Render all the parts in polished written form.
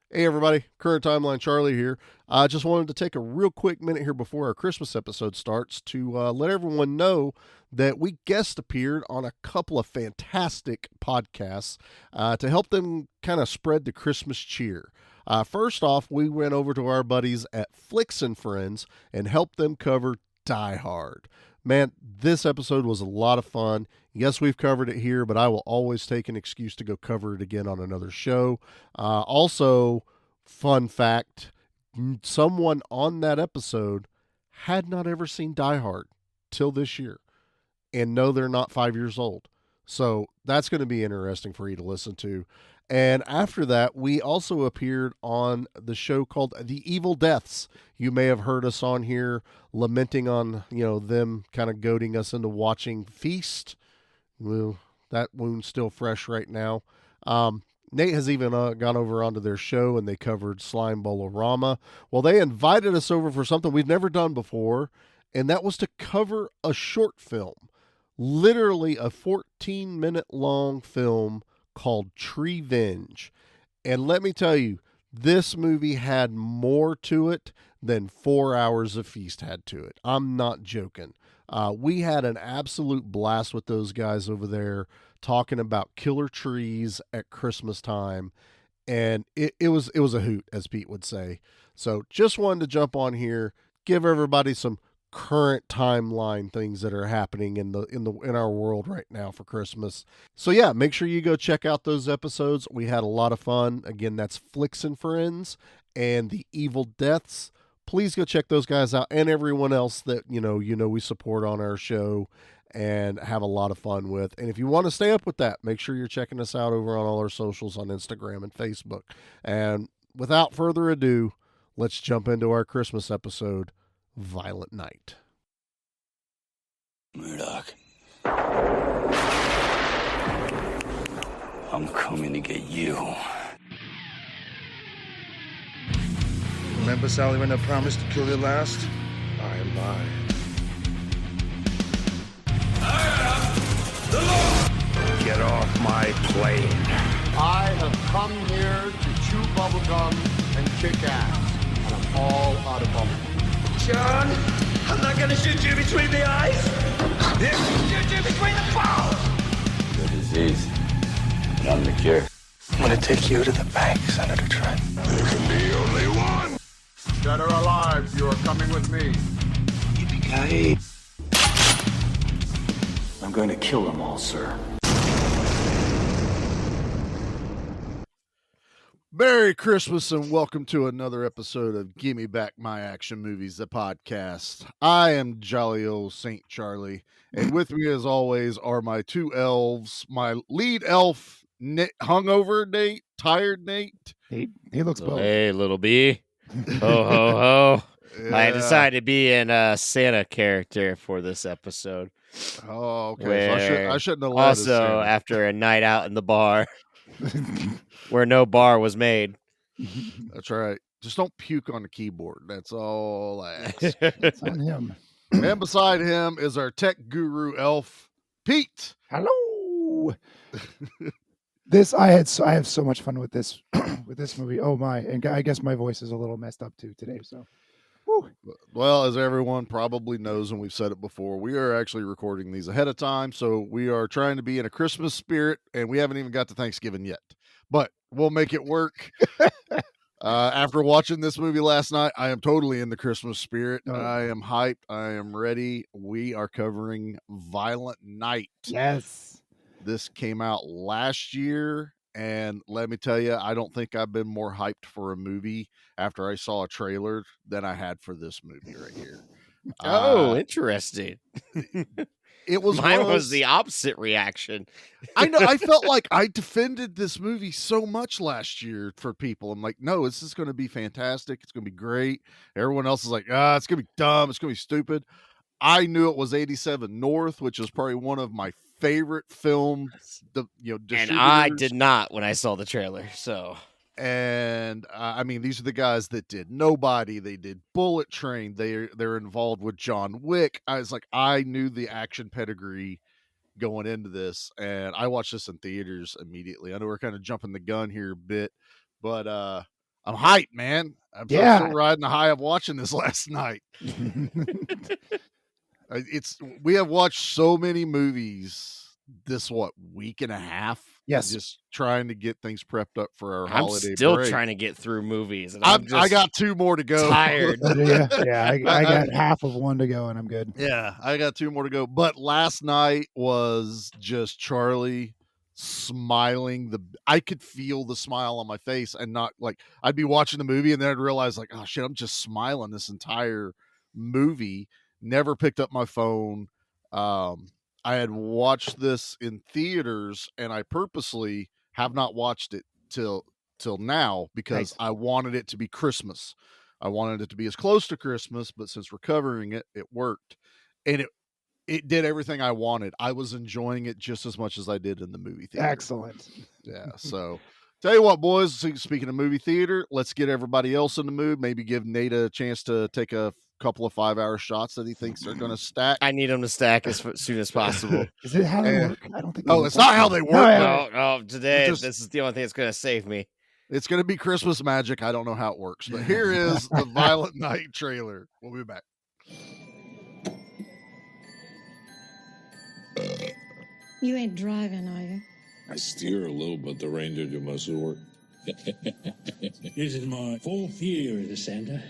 Hey everybody, Current Timeline Charlie here. I just wanted to take a real quick minute here before our Christmas episode starts to let everyone know that we guest appeared on a couple of fantastic podcasts to help them kind of spread the Christmas cheer. First off, we went over to our buddies at Flicks and Friends and helped them cover Die Hard. Man, this episode was a lot of fun. Yes, we've covered it here, but I will always take an excuse to go cover it again on another show. Also, fun fact, someone on that episode had not ever seen Die Hard till this year. And no, they're not 5 years old. So that's going to be interesting for you to listen to. And after that, we also appeared on the show called The Evil Deaths. You may have heard us on here lamenting on, them kind of goading us into watching Feast. Well, that wound's still fresh right now. Nate has even gone over onto their show and they covered Slime Bolorama. Well, they invited us over for something we've never done before, and that was to cover a short film. Literally a 14-minute long film called Treevenge. And let me tell you, this movie had more to it than 4 hours of Feast had to it. I'm not joking. We had an absolute blast with those guys over there talking about killer trees at Christmas time. And it was a hoot, as Pete would say. So just wanted to jump on here, give everybody some current timeline things that are happening in our world right now for Christmas. So yeah, make sure you go check out those episodes. We had a lot of fun. Again, that's Flicks and Friends and The Evil Deaths. Please go check those guys out and everyone else that we support on our show and have a lot of fun with. And if you want to stay up with that, make sure you're checking us out over on all our socials on Instagram and Facebook. And without further ado, let's jump into our Christmas episode, Violent Night. Murdoch, I'm coming to get you. Remember, Sally, when I promised to kill you last? I lied. Get off my plane. I have come here to chew bubblegum and kick ass, and I'm all out of bubblegum. John, I'm not gonna shoot you between the eyes. Shoot you between the balls. The disease, but I'm the cure. I'm gonna take you to the bank, Senator Trent. There can be only one. Dead or alive, you are coming with me. Yippee-ki-yay. I'm going to kill them all, sir. Merry Christmas and welcome to another episode of Gimme Back My Action Movies, the podcast. I am jolly old Saint Charlie, and with me as always are my two elves, my lead elf, hungover Nate, tired Nate. He looks both. Hey, little B. Ho, ho, ho. Yeah. I decided to be in a Santa character for this episode. Oh, okay. So I shouldn't have lied. Also, after a night out in the bar where no bar was made. That's right. Just don't puke on the keyboard. That's all I ask. It's on him. And beside him is our tech guru elf, Pete. Hello. I have so much fun with this with this movie. Oh my! And I guess my voice is a little messed up too today. So, whew. Well, as everyone probably knows, and we've said it before, we are actually recording these ahead of time, so we are trying to be in a Christmas spirit, and we haven't even got to Thanksgiving yet, but we'll make it work. After watching this movie last night, I am totally in the Christmas spirit. Oh. I am hyped. I am ready. We are covering Violent Night. Yes. This came out last year, and let me tell you, I don't think I've been more hyped for a movie after I saw a trailer than I had for this movie right here. Oh, interesting. It was Mine was the opposite reaction. I know. I felt like I defended this movie so much last year for people. I'm like, no, this is going to be fantastic. It's going to be great. Everyone else is like, it's going to be dumb. It's going to be stupid. I knew it was 87 North, which is probably one of my favorite films. And I did not when I saw the trailer. So, and I mean, these are the guys that did Nobody. They did Bullet Train. They're involved with John Wick. I was like, I knew the action pedigree going into this, and I watched this in theaters immediately. I know we're kind of jumping the gun here a bit, but I I'm hyped, man. I'm still riding the high of watching this last night. We have watched so many movies this week and a half. Yes, just trying to get things prepped up for our I'm holiday still break. trying to get through movies, and I got 2 more to go. Tired. Yeah, I got half of one to go, and I'm good. Yeah, I got 2 more to go. But last night was just Charlie smiling. I could feel the smile on my face, and not like I'd be watching the movie and then I'd realize like, oh shit, I'm just smiling this entire movie. Never picked up my phone. I had watched this in theaters, and I purposely have not watched it till now because I wanted it to be Christmas. I wanted it to be as close to Christmas, but since we're covering it, it worked. And it did everything I wanted. I was enjoying it just as much as I did in the movie theater. Excellent. Yeah. So tell you what, boys, speaking of movie theater, let's get everybody else in the mood. Maybe give Nate a chance to take a couple of 5-hour shots that he thinks are going to stack. I need them to stack as soon as possible. Is it how they work? I don't think. Oh, it's not how they work. No, today this is the only thing that's going to save me. It's going to be Christmas magic. I don't know how it works, but here is the Violent Night trailer. We'll be back. You ain't driving, are you? I steer a little, but the reindeer do most of the work. This is my 4th year as a Santa.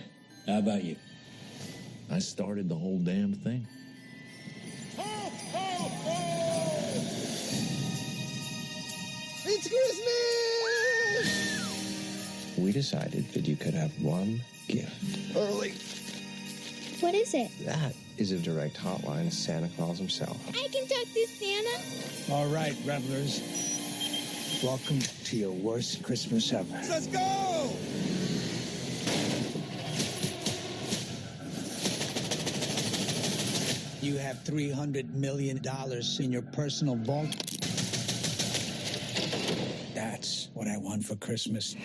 How about you? I started the whole damn thing. It's Christmas! We decided that you could have one gift. Early. What is it? That is a direct hotline to Santa Claus himself. I can talk to Santa. All right, revelers. Welcome to your worst Christmas ever. Let's go! You have $300 million in your personal vault. That's what I want for Christmas.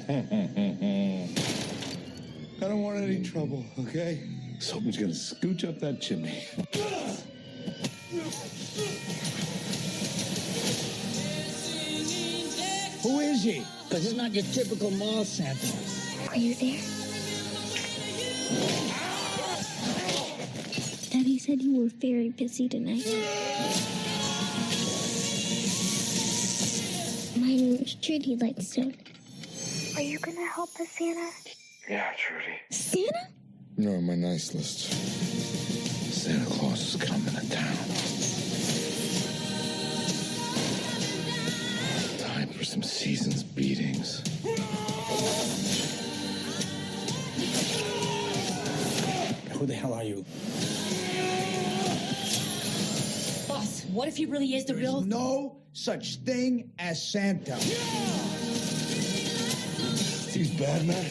I don't want any trouble, okay? Something's gonna scooch up that chimney. Who is he? Because he's not your typical mall Santa. Are you there? Daddy said you were very busy tonight. My name is Trudy Lightstone. Are you gonna help us, Santa? Yeah, Trudy. Santa? You're on my nice list. Santa Claus is coming to town. Time for some season's beatings. Who the hell are you? Boss, what if he really is the real... No such thing as Santa. These bad men,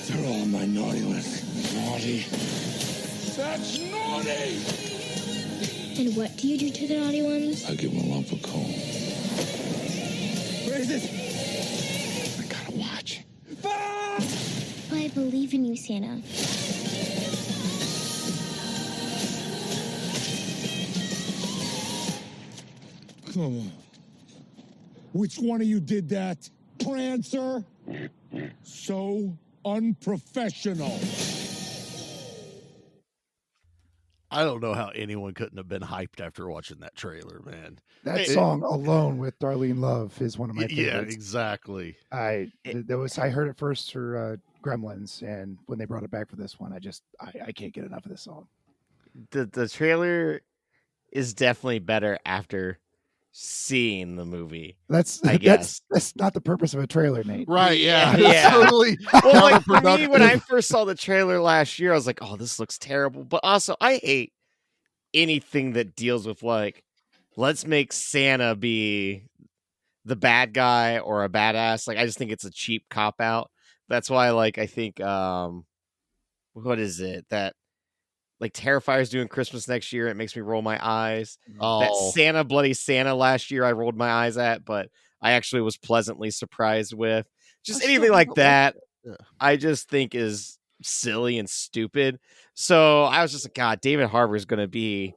they're all on my naughty list. Naughty. That's naughty! And what do you do to the naughty ones? I give them a lump of coal. Where is it? I gotta watch. I believe in you, Santa. Come on. Which one of you did that? Prancer? So unprofessional. I don't know how anyone couldn't have been hyped after watching that trailer, man. That song alone with Darlene Love is one of my favorites. Yeah, exactly. I heard it first for Gremlins, and when they brought it back for this one, I can't get enough of this song. The trailer is definitely better after seeing the movie. I guess that's not the purpose of a trailer, Nate. Right? Yeah. Yeah. Totally. Well, like for me, when I first saw the trailer last year, I was like, "Oh, this looks terrible." But also, I hate anything that deals with like, let's make Santa be the bad guy or a badass. Like, I just think it's a cheap cop out. That's why, like, I think, what is it that? Like Terrifier's doing Christmas next year. It makes me roll my eyes. Oh. That Santa Bloody Santa last year I rolled my eyes at, but I actually was pleasantly surprised with. Just anything like that, I just think is silly and stupid. So I was just like, God, David Harbour is going to be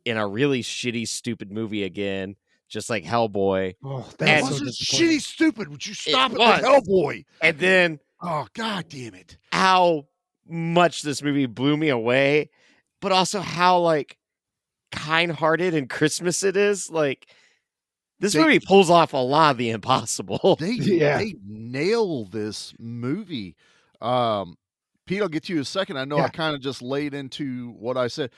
in a really shitty, stupid movie again, just like Hellboy. Oh, That that's was so just disappointing. shitty stupid. Would you stop it was. with Hellboy? And then Oh, God damn it. how much this movie blew me away, but also how like kind-hearted and Christmas it is. Like this movie pulls off a lot of the impossible. They nail this movie. Pete, I'll get to you in a second. I know I kind of just laid into what I said.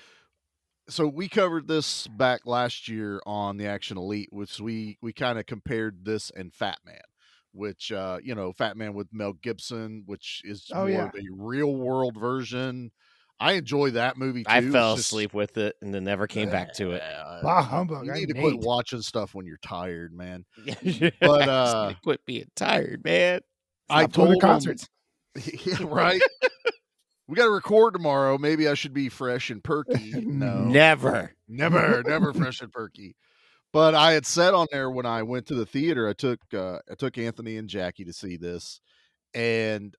So we covered this back last year on the Action Elite, which we kind of compared this and Fat Man, which Fat Man with Mel Gibson, which is more of a real world version. I enjoy that movie too. I fell asleep with it and then never came back to it. Bah humbug. You I need to Nate. quit watching stuff when you're tired, man. But I just quit being tired, man. I Stop going told to concerts. Yeah, right. We got to record tomorrow. Maybe I should be fresh and perky. No, never fresh and perky. But I had said on there when I went to the theater, I took Anthony and Jackie to see this, and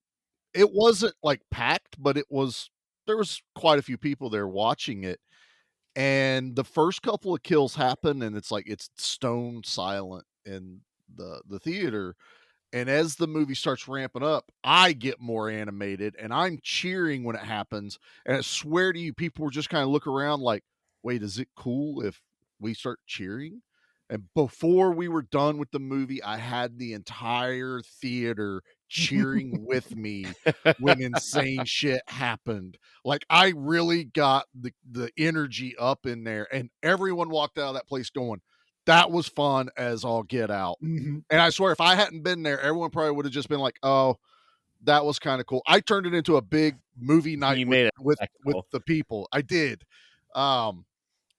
it wasn't like packed, but there was quite a few people there watching it. And the first couple of kills happen, and it's stone silent in the theater. And as the movie starts ramping up, I get more animated and I'm cheering when it happens. And I swear to you, people were just kind of look around like, wait, is it cool if we start cheering? And before we were done with the movie, I had the entire theater cheering with me when insane shit happened. Like I really got the energy up in there, and everyone walked out of that place going, that was fun as all get out. Mm-hmm. And I swear, if I hadn't been there, everyone probably would have just been like, oh, that was kind of cool. I turned it into a big movie night with the people. I did. And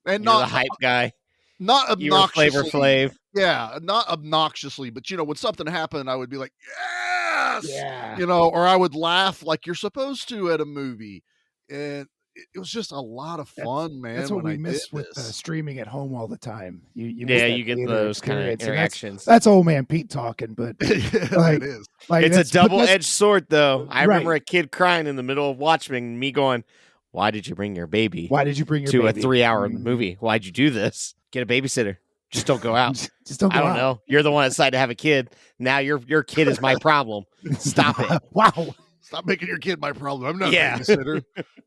You're not the hype guy. Not obnoxiously. You were Flavor Flav. Yeah, not obnoxiously, but when something happened, I would be like, yes! Yeah. Or I would laugh like you're supposed to at a movie. And it was just a lot of fun, man. That's what we miss with streaming at home all the time. You get those kind of interactions. That's old man Pete talking, but it is. It's a double-edged sword, though. I remember a kid crying in the middle of watching, me going, "Why did you bring your baby? Why did you bring your to baby? A 3-hour movie? Why'd you do this? Get a babysitter. Just don't go out. Just don't go out. I don't know. You're the one that decided to have a kid. Now your kid is my problem. Stop it. Wow." Stop making your kid my problem. I'm not a babysitter.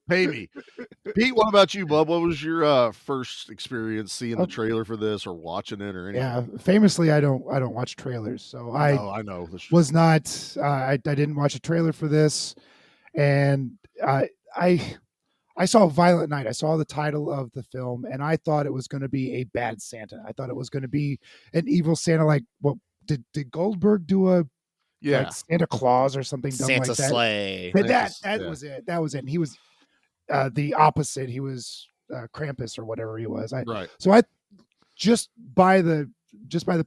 Pay me. Pete, what about you, bub? What was your first experience seeing the trailer for this or watching it or anything? Yeah, famously, I don't watch trailers, so I know. Was not. I didn't watch a trailer for this, and I saw Violent Night. I saw the title of the film, and I thought it was going to be a bad Santa. I thought it was going to be an evil Santa. Like, what did Goldberg do a? Yeah, like Santa Claus or something dumb Santa like that. Sleigh. But that was it. That was it. And he was the opposite. He was Krampus or whatever he was. Right. So I just by the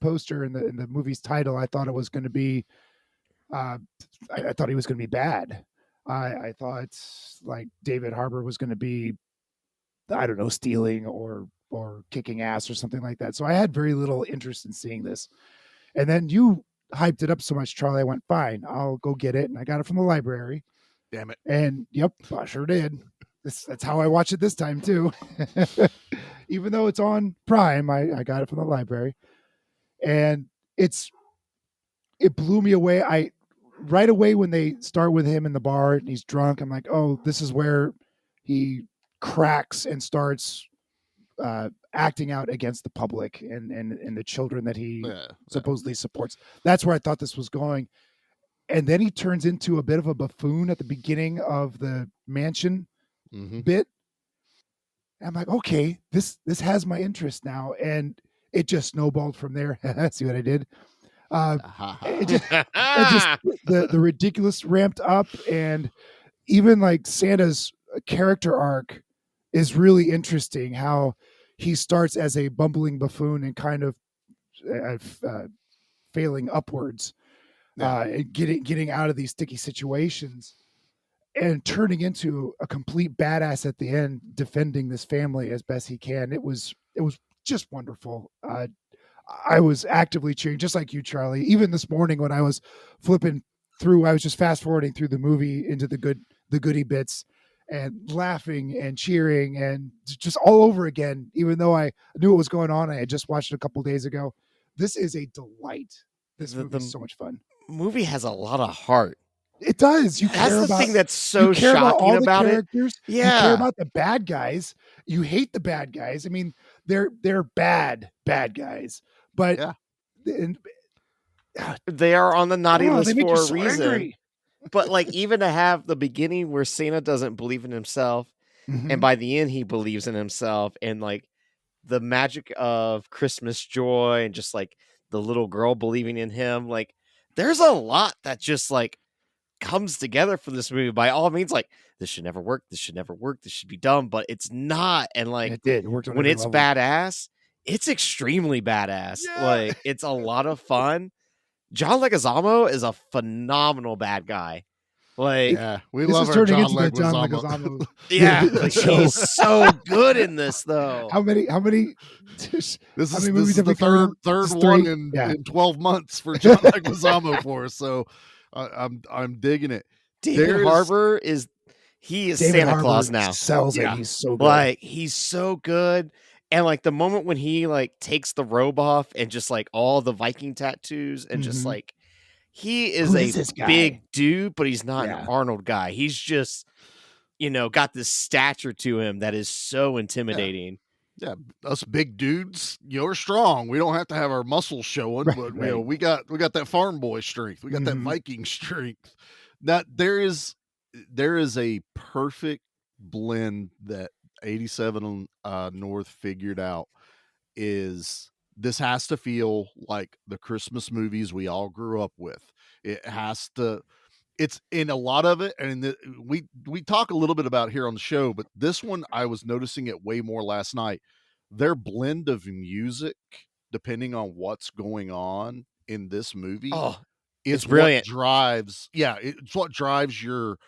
poster and the movie's title, I thought it was going to be. I thought he was going to be bad. I thought like David Harbour was going to be, I don't know, stealing or kicking ass or something like that. So I had very little interest in seeing this. And then you hyped it up so much, Charlie. I went, fine, I'll go get it. And I got it from the library. Damn it. And yep, I sure did. That's how I watch it this time too. Even though it's on Prime, I got it from the library. And it blew me away. Right away when they start with him in the bar and he's drunk, I'm like, oh, this is where he cracks and starts acting out against the public and the children that he supposedly supports. That's where I thought this was going. And then he turns into a bit of a buffoon at the beginning of the mansion bit. I'm like, okay, this has my interest now. And it just snowballed from there. See what I did? It just the ridiculous ramped up, and even like Santa's character arc is really interesting. How he starts as a bumbling buffoon and kind of failing upwards, and getting out of these sticky situations, and turning into a complete badass at the end, defending this family as best he can. It was just wonderful. I was actively cheering, just like you, Charlie. Even this morning when I was flipping through, I was just fast forwarding through the movie into the goodie bits, and laughing and cheering and just all over again. Even though I knew what was going on, I had just watched it a couple days ago. This is a delight. This movie is so much fun. Movie has a lot of heart. It does. You That's care the about thing that's so you care about shocking all the about it. characters. You care Yeah. about the bad guys. You hate the bad guys. I mean, they're bad guys, but Yeah. and, They are on the naughty they list make you for a so reason. angry. But like even to have the beginning where Santa doesn't believe in himself, Mhm. and by the end he believes in himself, and like the magic of Christmas joy and just like the little girl believing in him, like there's a lot that just like comes together for this movie. By all means, like this should never work, this should never work, this should be dumb, but it's not. And like It did. It worked on when every it's level. badass, it's extremely badass. Yeah. Like it's a lot of fun. John Leguizamo is a phenomenal bad guy. Like Yeah, we This love is our turning John into the John Leguizamo. Leguizamo. yeah, the like, show. he's so good in this though. How many? This how is many this movies is have the we covered? third This is one 3? in Yeah. 12 months for John Leguizamo for us. So I'm digging it. David There's- Harbour is David Santa Harbour Claus now. sells Yeah. it. He's so good. Like he's so good. And like the moment when he like takes the robe off and just like all the Viking tattoos and just Mhm. like he is Who a is this guy? big dude, but he's not Yeah. an Arnold guy. He's just, got this stature to him that is so intimidating. Yeah, us big dudes, are strong. We don't have to have our muscles showing, Right, but right. we got that farm boy strength. We got that Mhm. Viking strength. That there is a perfect blend that 87 North figured out. Is this has to feel like the Christmas movies we all grew up with. It has to. It's in a lot of it, and we talk a little bit about it here on the show, but this one I was noticing it way more last night. Their blend of music, depending on what's going on in this movie, Oh, is it's brilliant. what drives. Yeah, it's what drives your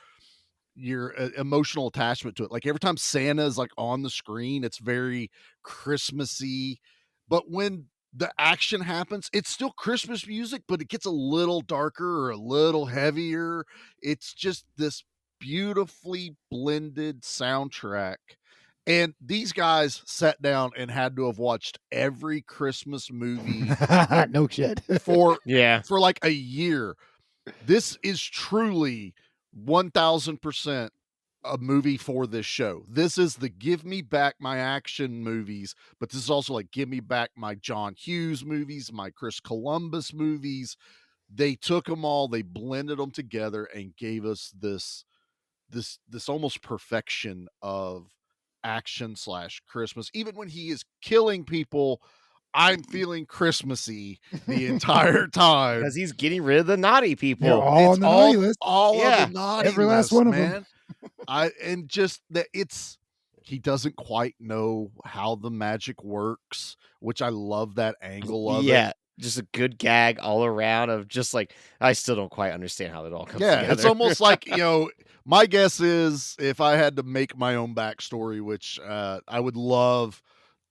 emotional attachment to it. Like every time Santa is like on the screen, it's very Christmassy, but when the action happens, it's still Christmas music, but it gets a little darker or a little heavier. It's just this beautifully blended soundtrack. And these guys sat down and had to have watched every Christmas movie No shit. for Yeah. for like a year. This is truly 1000% a movie for this show. This is the give me back my action movies, but this is also like give me back my John Hughes movies, my Chris Columbus movies. They took them all, they blended them together and gave us this almost perfection of action / Christmas. Even when he is killing people, I'm feeling Christmassy the entire time. Because he's getting rid of the naughty people. They're all on the naughty list. All Yeah, of the naughty every last list, one of 'em. man. And just that he doesn't quite know how the magic works, which I love that angle of it. Just a good gag all around of just like I still don't quite understand how it all comes Yeah, together. it's almost like, my guess is if I had to make my own backstory, which I would love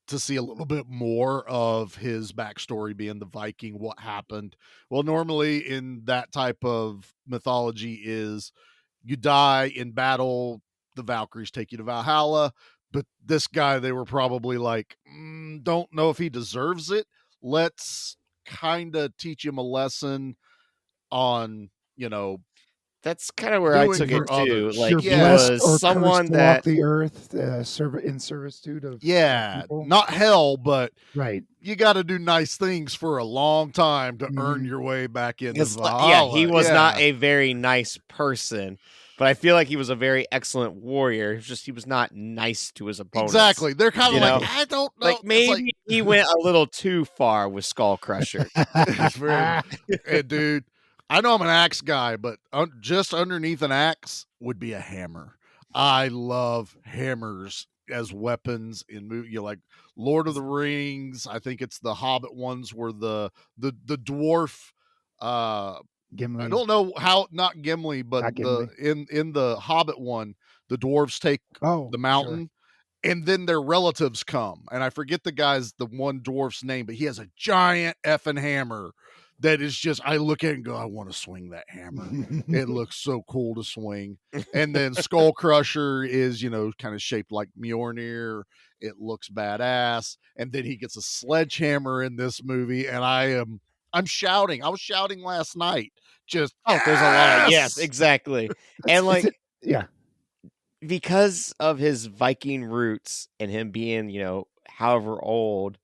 to see a little bit more of his backstory being the Viking, what happened. Well, normally in that type of mythology is you die in battle, the Valkyries take you to Valhalla. But this guy, they were probably like, don't know if he deserves it. Let's kind of teach him a lesson on, That's kind of where I doing took for it too. others. Like You're he blessed was or cursed someone to that walk the earth, in servitude of yeah, people. not hell, but Right. you got to do nice things for a long time to earn Mhm. your way back into It's like- Valhalla. he was not Yeah. a very nice person, but I feel like he was a very excellent warrior. It's just he was not nice to his opponents. Exactly. They're kind You of like, know? I don't know. Like It's maybe he went a little too far with Skull Crusher. it's very, hey, dude, I know I'm an axe guy, but just underneath an axe would be a hammer. I love hammers as weapons in movie. Like Lord of the Rings. I think it's the Hobbit ones where the dwarf. Gimli. I don't know how, not Gimli, but Not Gimli. in the Hobbit one, the dwarves take Oh, the mountain. And then their relatives come, and I forget the one dwarf's name, but he has a giant effing hammer that is just, I look at it and go, I want to swing that hammer. It looks so cool to swing. And then Skull Crusher is, kind of shaped like Mjolnir. It looks badass. And then he gets a sledgehammer in this movie, and I'm shouting. I was shouting last night. Just there's a lot of yes, exactly. And yeah, because of his Viking roots and him being, however old,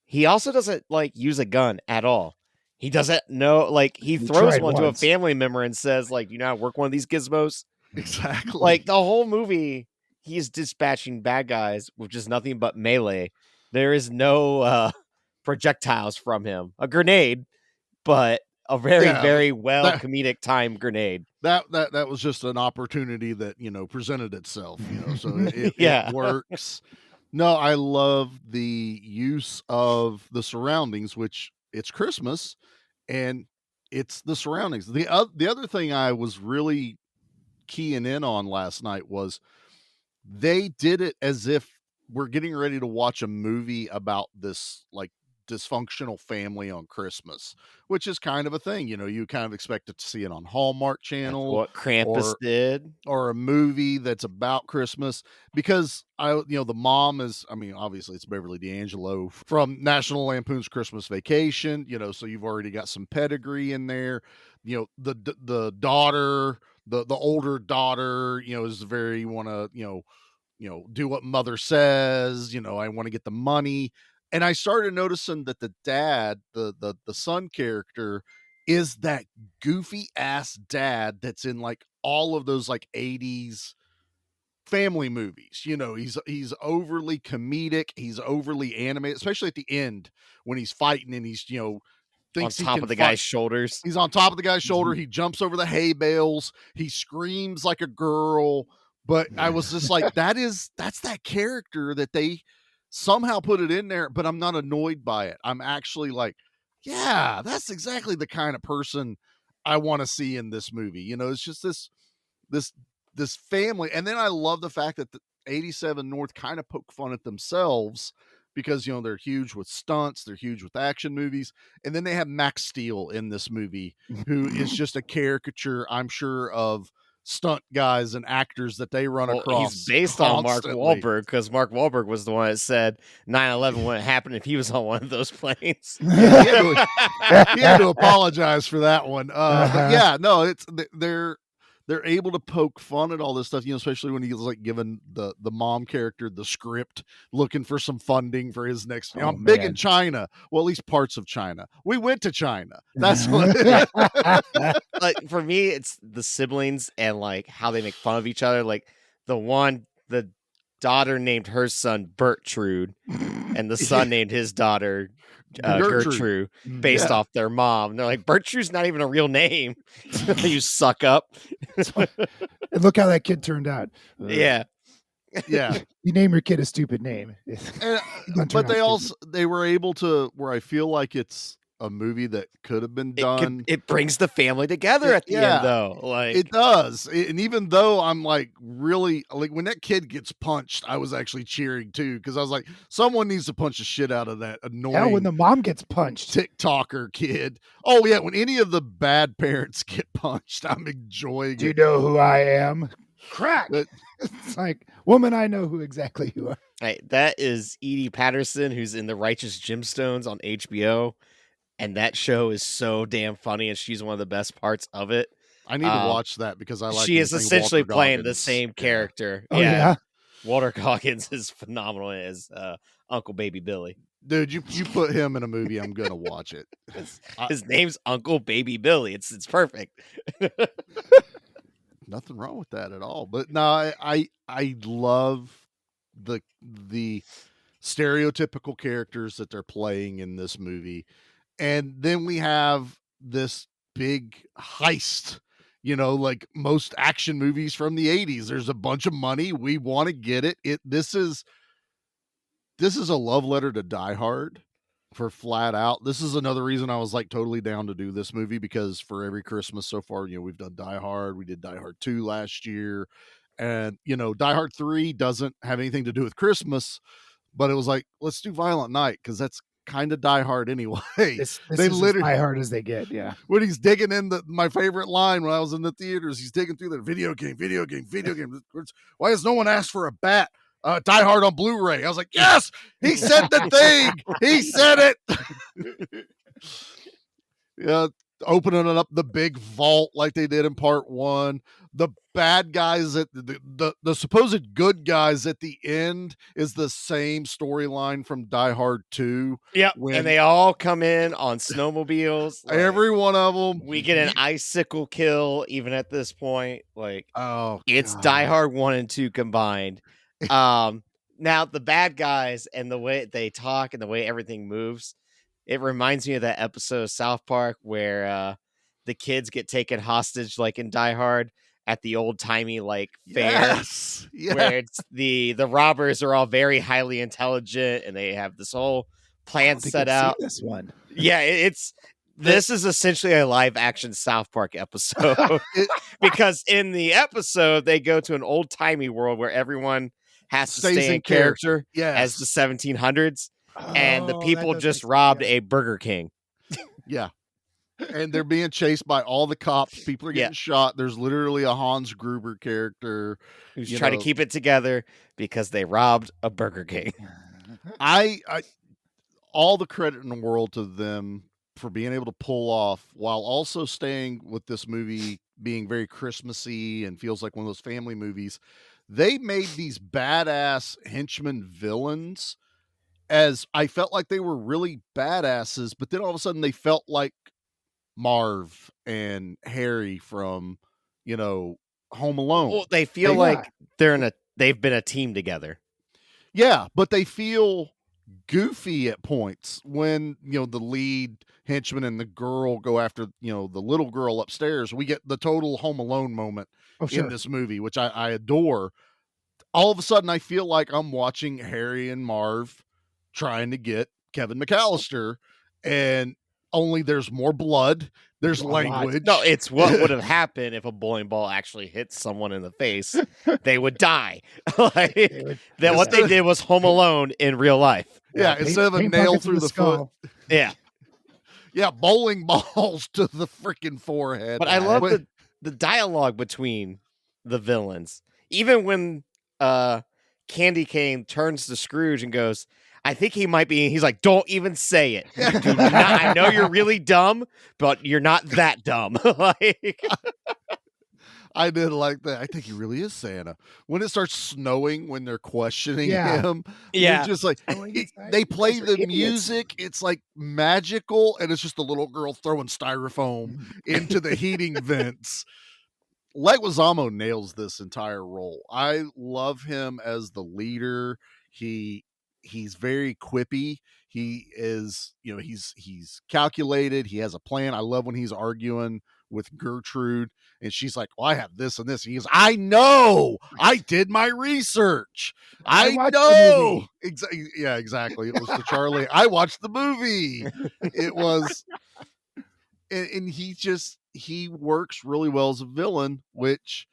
he also doesn't use a gun at all. He doesn't know, he throws one to a family member and says, you know how to work one of these gizmos? Exactly. The whole movie, he's dispatching bad guys with just nothing but melee. There is no projectiles from him. A grenade, but a very, very comedic timed grenade. That was just an opportunity that, presented itself, so it works. No, I love the use of the surroundings, which it's Christmas and it's the surroundings. The other thing I was really keying in on last night was they did it as if we're getting ready to watch a movie about this dysfunctional family on Christmas, which is kind of a thing. You kind of expect to see it on Hallmark Channel. That's what Krampus did. Or a movie that's about Christmas, because the mom is, obviously it's Beverly D'Angelo from National Lampoon's Christmas Vacation, so you've already got some pedigree in there. The daughter, the older daughter, is very want to, do what mother says, I want to get the money. And I started noticing that the dad, the son character, is that goofy ass dad that's in all of those 80s family movies. He's overly comedic, he's overly animated, especially at the end when he's fighting and he's thinks on top of the guy's shoulders. He's on top of the guy's shoulder. He jumps over the hay bales. He screams like a girl. But I was just like, that's that character that they somehow put it in there, but I'm not annoyed by it. I'm actually like, yeah, that's exactly the kind of person I want to see in this movie. It's just this family. And then I love the fact that the 87 North kind of poke fun at themselves because, they're huge with stunts, they're huge with action movies. And then they have Max Steel in this movie, who is just a caricature, I'm sure, of stunt guys and actors that they run across. He's based constantly. on Mark Wahlberg, because Mark Wahlberg was the one that said 9/11 wouldn't happen if he was on one of those planes. He had to apologize for that one. But yeah, no, they're able to poke fun at all this stuff, especially when he's giving the mom character the script, looking for some funding for his next. I'm big in China. Well, at least parts of China. We went to China. That's what. For me, it's the siblings and how they make fun of each other. The daughter named her son Bertrude, and the son named his daughter Gertrude, based off their mom. And they're like, Bertrude's not even a real name. You suck up. And look how that kid turned out. Yeah. You name your kid a stupid name. But they were able to, where I feel like it's a movie that could have been done. It brings the family together at the end, though. It does. And even though I'm really when that kid gets punched, I was actually cheering too, because I was like, someone needs to punch the shit out of that annoying. Yeah, when the mom gets punched, TikToker kid. Oh yeah, when any of the bad parents get punched, I'm enjoying. Do you know who I am? Crack. It's like, woman, I know who exactly you are. Right, that is Edie Patterson, who's in The Righteous Gemstones on HBO. And that show is so damn funny, and she's one of the best parts of it. I need to watch that because I like. She is essentially playing the same character. Oh, yeah. Walter Goggins is phenomenal as Uncle Baby Billy. Dude, you put him in a movie, I'm gonna watch it. His name's Uncle Baby Billy. It's perfect. Nothing wrong with that at all. But no, I love the stereotypical characters that they're playing in this movie. And then we have this big heist, like most action movies from the 80s. There's a bunch of money. We want to get it. This is a love letter to Die Hard, for flat out. This is another reason I was totally down to do this movie, because for every Christmas so far, we've done Die Hard. We did Die Hard 2 last year. And, Die Hard 3 doesn't have anything to do with Christmas, but it was let's do Violent Night, because that's kind of Die Hard anyway. This They is as Die Hard as they get. Yeah. When he's digging in my favorite line when I was in the theaters, he's digging through the video game. Why has no one asked for a bat? Die Hard on Blu-ray. I was like, yes, he said the thing. He said it. Yeah, opening up the big vault like they did in part 1. The bad guys at the supposed good guys at the end is the same storyline from Die Hard 2. Yep. And they all come in on snowmobiles. Every one of them. We get an icicle kill even at this point. It's God. Die Hard 1 and 2 combined. Now the bad guys and the way they talk and the way everything moves, it reminds me of that episode of South Park where the kids get taken hostage like in Die Hard at the old timey fair. Yes. Where it's the robbers are all very highly intelligent and they have this whole plan set out. This one. Yeah, this is essentially a live action South Park episode. Because in the episode they go to an old timey world where everyone has to stay in character as the 1700s. And the people just robbed a Burger King. Yeah. And they're being chased by all the cops. People are getting shot. There's literally a Hans Gruber character who's trying to keep it together because they robbed a Burger King. I all the credit in the world to them for being able to pull off while also staying with this movie being very Christmassy and feels like one of those family movies. They made these badass henchman villains as I felt like they were really badasses, but then all of a sudden they felt like Marv and Harry from, Home Alone. Well, they feel like they've been a team together. Yeah, but they feel goofy at points when, the lead henchman and the girl go after, the little girl upstairs. We get the total Home Alone moment in this movie, which I adore. All of a sudden I feel like I'm watching Harry and Marv trying to get Kevin McAllister, and only there's more blood, there's language. No, it's what would have happened if a bowling ball actually hit someone in the face. They would die. What they did was Home Alone in real life. Yeah, instead of a nail through the foot. Yeah. Yeah, bowling balls to the freaking forehead. But I love the dialogue between the villains. Even when Candy Cane turns to Scrooge and goes, I think he might be. He's like, don't even say it. I know you're really dumb, but you're not that dumb. I did like that. I think he really is Santa. When it starts snowing, when they're questioning him, they're just like, they play the music. It's like magical, and it's just a little girl throwing styrofoam into the heating vents. Leguizamo nails this entire role. I love him as the leader. He's very quippy. He is, he's calculated. He has a plan. I love when he's arguing with Gertrude and she's like, well, I have this and this. And he goes, I know, I did my research. I know. Yeah, exactly. It was the Charlie. I watched the movie. It was, and he works really well as a villain, which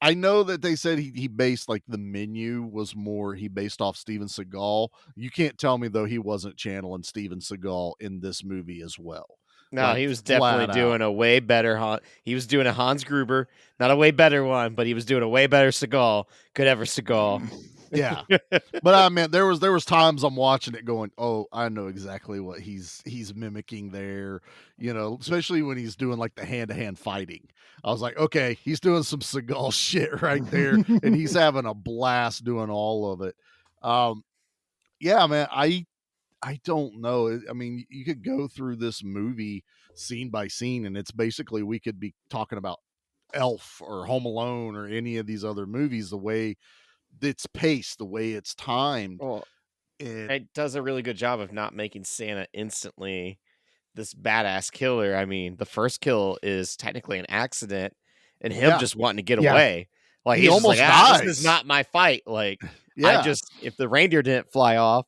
I know that they said he based like the menu was more, he based off Steven Seagal. You can't tell me though he wasn't channeling Steven Seagal in this movie as well. No, he was definitely doing a way better. He was doing a Hans Gruber, not a way better one, but he was doing a way better Seagal. Could ever Seagal. Yeah, but I mean, there was times I'm watching it going, oh, I know exactly what he's mimicking there, especially when he's doing like the hand-to-hand fighting. I was like, okay, he's doing some Seagal shit right there, and he's having a blast doing all of it. Yeah, man, I don't know. I mean, you could go through this movie scene by scene, and it's basically we could be talking about Elf or Home Alone or any of these other movies, the way it's paced, the way it's timed. Well, it does a really good job of not making Santa instantly this badass killer. I mean, the first kill is technically an accident and him just wanting to get away. Like he almost dies. This is not my fight. Like, if the reindeer didn't fly off,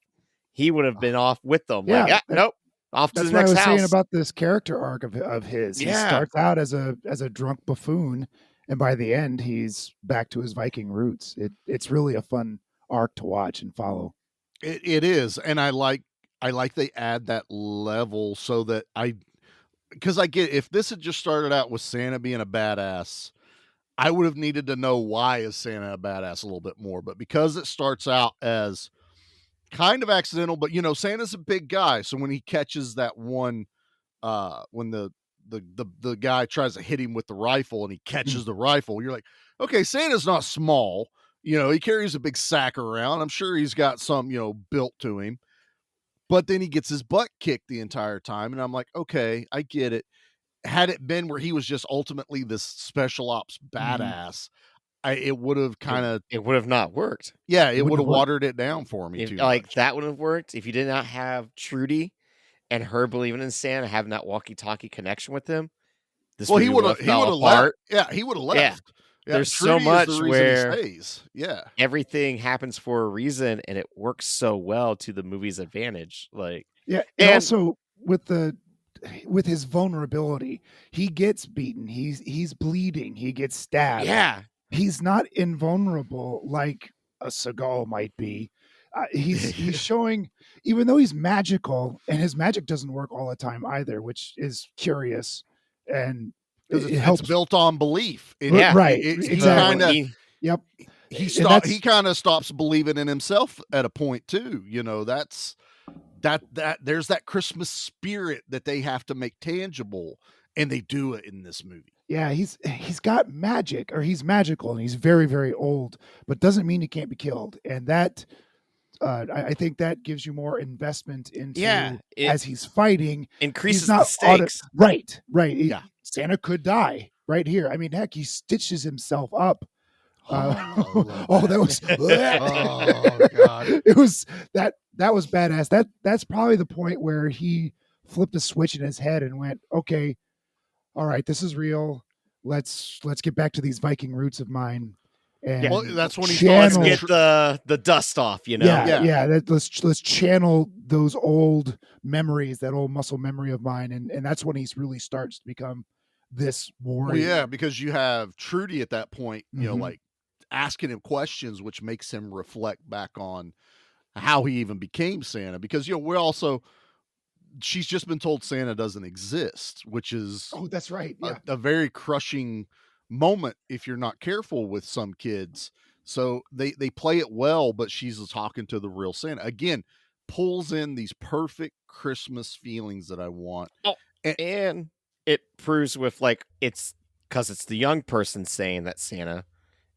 he would have been off with them. Yeah, nope. Off to the next house. That's what I was house. saying about this character arc of his. Yeah. He starts out as a drunk buffoon, and by the end, he's back to his Viking roots. It's really a fun arc to watch and follow. It is, and I like I like they add that level so that because I get if this had just started out with Santa being a badass, I would have needed to know why is Santa a badass a little bit more. But because it starts out as kind of accidental, but Santa's a big guy, so when he catches that one, when the guy tries to hit him with the rifle and he catches the rifle, you're like, okay, Santa's not small. He carries a big sack around. I'm sure he's got some, built to him. But then he gets his butt kicked the entire time. And I'm like, okay, I get it. Had it been where he was just ultimately this special ops badass, it would have kind of. It would have not worked. Yeah, it would have watered it down for me too much. That would have worked if you did not have Trudy and her believing in Santa, having that walkie-talkie connection with him. He would have left. Yeah, he would have left. Yeah. Yeah, there's Trudy so much is the reason where he stays. Yeah, everything happens for a reason, and it works so well to the movie's advantage. And also with his vulnerability, he gets beaten, he's bleeding, he gets stabbed. Yeah, he's not invulnerable like a Seagal might be. He's showing, even though he's magical, and his magic doesn't work all the time either, which is curious. And because it helps. It's built on belief. Right. Exactly. Yep. He kind of stops believing in himself at a point too. That's there's that Christmas spirit that they have to make tangible, and they do it in this movie. Yeah, he's got magic, or he's magical, and he's very, very old, but doesn't mean he can't be killed. And that I think that gives you more investment into as he's fighting, increases the stakes. Right. Santa could die right here. I mean, heck, he stitches himself up. That was oh god, it was that was badass. That's probably the point where he flipped a switch in his head and went, okay, all right, this is real. Let's get back to these Viking roots of mine. And that's when he starts get the dust off, let's channel those old memories, that old muscle memory of mine, and that's when he really starts to become this warrior. Well, yeah, because you have Trudy at that point, like asking him questions, which makes him reflect back on how he even became Santa. Because we're also, she's just been told Santa doesn't exist, which is that's right, a very crushing moment if you're not careful with some kids. So they play it well, but she's talking to the real Santa again, pulls in these perfect Christmas feelings that I want. And it proves with it's because it's the young person saying that Santa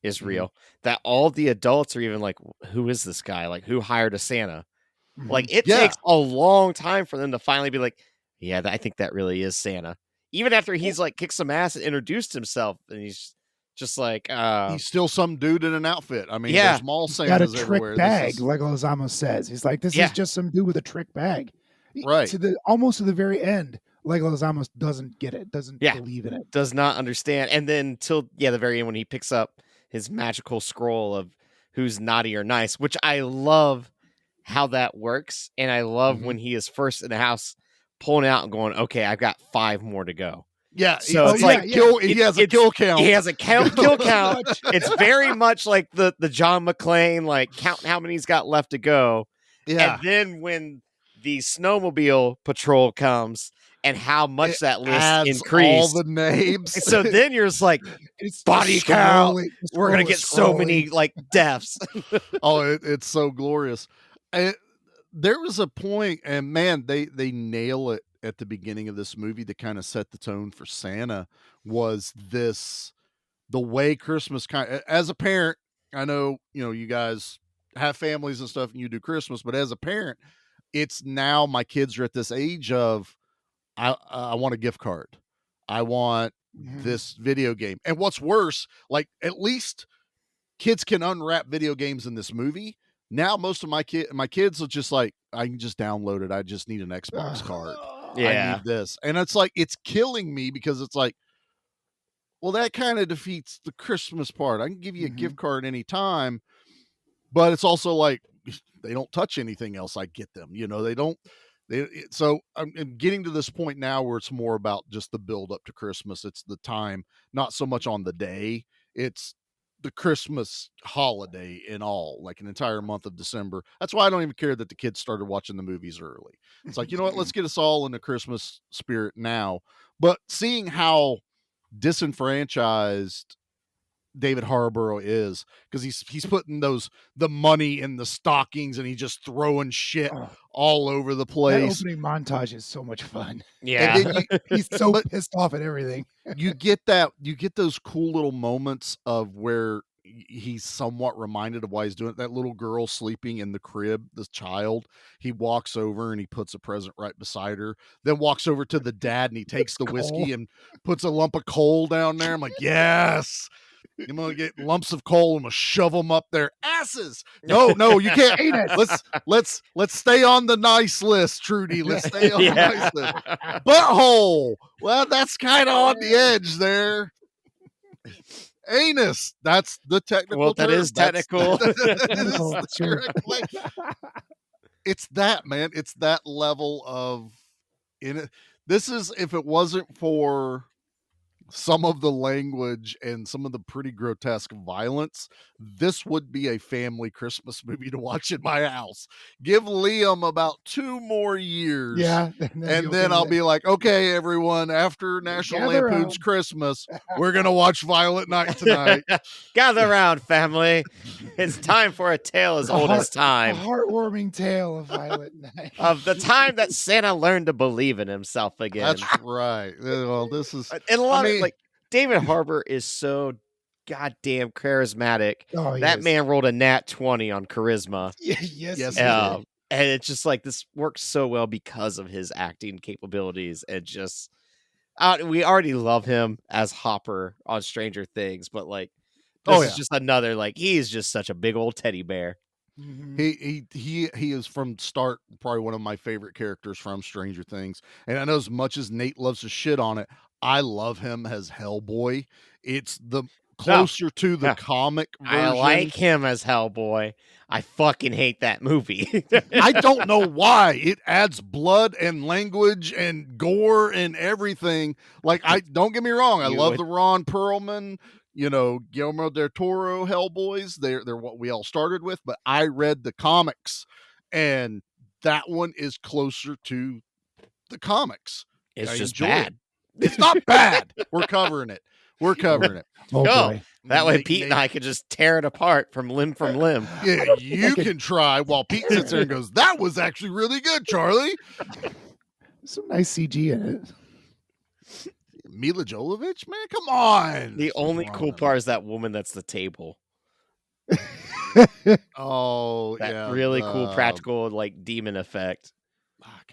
is real, that all the adults are even like, who is this guy? Like, who hired a Santa? It takes a long time for them to finally be like, yeah, I think that really is Santa. Even after he's kicked some ass and introduced himself, and he's just he's still some dude in an outfit. I mean, there's mall Santas got a trick everywhere. bag, like Lozano says. He's like, this is just some dude with a trick bag. Right. Almost to the very end, Lego Lozano doesn't get it, doesn't believe in it. Does not understand. And then till the very end when he picks up his magical scroll of who's naughty or nice, which I love how that works. And I love when he is first in the house pulling out and going, okay, I've got 5 more to go. Yeah. So he has a kill count. He has a kill count. It's very much like the John McClane, counting how many he's got left to go. Yeah. And then when the snowmobile patrol comes and how much that list increased. All the names. So then you're just like, it's body count. We're going to get so many deaths. It's so glorious. There was a point, and man, they nail it at the beginning of this movie to kind of set the tone for Santa. Was this the way Christmas as a parent? I know, you guys have families and stuff and you do Christmas, but as a parent, it's now my kids are at this age of, I want a gift card. I want this video game. And what's worse, at least kids can unwrap video games in this movie. Now, most of my kids are just I can just download it. I just need an Xbox card. I need this. And it's killing me because it's well, that kind of defeats the Christmas part. I can give you a gift card anytime, but it's also they don't touch anything else I get them. They don't. So I'm getting to this point now where it's more about just the build up to Christmas. It's the time, not so much on the day. It's the Christmas holiday in all, like an entire month of December. That's why I don't even care that the kids started watching the movies early. It's like, you know what, let's get us all in the Christmas spirit now. But seeing how disenfranchised David Harborough is, because he's putting the money in the stockings and he's just throwing shit all over the That place. opening montage is so much fun. Yeah. And then He's so pissed off at everything. you get those cool little moments of where he's somewhat reminded of why he's doing it. That little girl sleeping in the crib, the child, he walks over and he puts a present right beside her, then walks over to the dad and he takes the whiskey and puts a lump of coal down there. I'm like, yes. I'm gonna get lumps of coal and I'm gonna shove them up their asses. No, you can't. Let's stay on the nice list, Trudy. Let's stay on the nice list. Butthole. Well, that's kind of on the edge there. Anus. That's the technical. Well, that term. is technical. That is correct way. It's that, man. It's that level of in it. This is, if it wasn't for some of the language and some of the pretty grotesque violence, this would be a family Christmas movie to watch in my house. Give Liam about 2 more years. Yeah. And then I'll be like, okay, everyone, after National Gather Lampoon's around. Christmas, we're going to watch Violent Night tonight. Gather around, family. It's time for a tale as old as time. A heartwarming tale of Violent Night. Of the time that Santa learned to believe in himself again. That's right. Well, this is... And a lot of, like, David Harbour is so goddamn charismatic. Oh, that man rolled a nat 20 on charisma. Yes. And it's just like, this works so well because of his acting capabilities. And just, we already love him as Hopper on Stranger Things, but like, this is just another, like, he is just such a big old teddy bear. Mm-hmm. He is from start probably one of my favorite characters from Stranger Things. And I know as much as Nate loves to shit on it, I love him as Hellboy. It's the closer to the comic version. I like him as Hellboy. I fucking hate that movie. I don't know why. It adds blood and language and gore and everything. Like, don't get me wrong, I love the Ron Perlman, Guillermo del Toro Hellboys. They're what we all started with, but I read the comics and that one is closer to the comics. It's just bad. It's not bad. We're covering it. Oh, boy. That way Pete and I could just tear it apart from limb. Yeah, you can try while Pete sits there and goes, that was actually really good, Charlie. Some nice CG in it. Mila Jovovich, man, come on. The only cool part is that woman that's the table. That really cool practical like demon effect.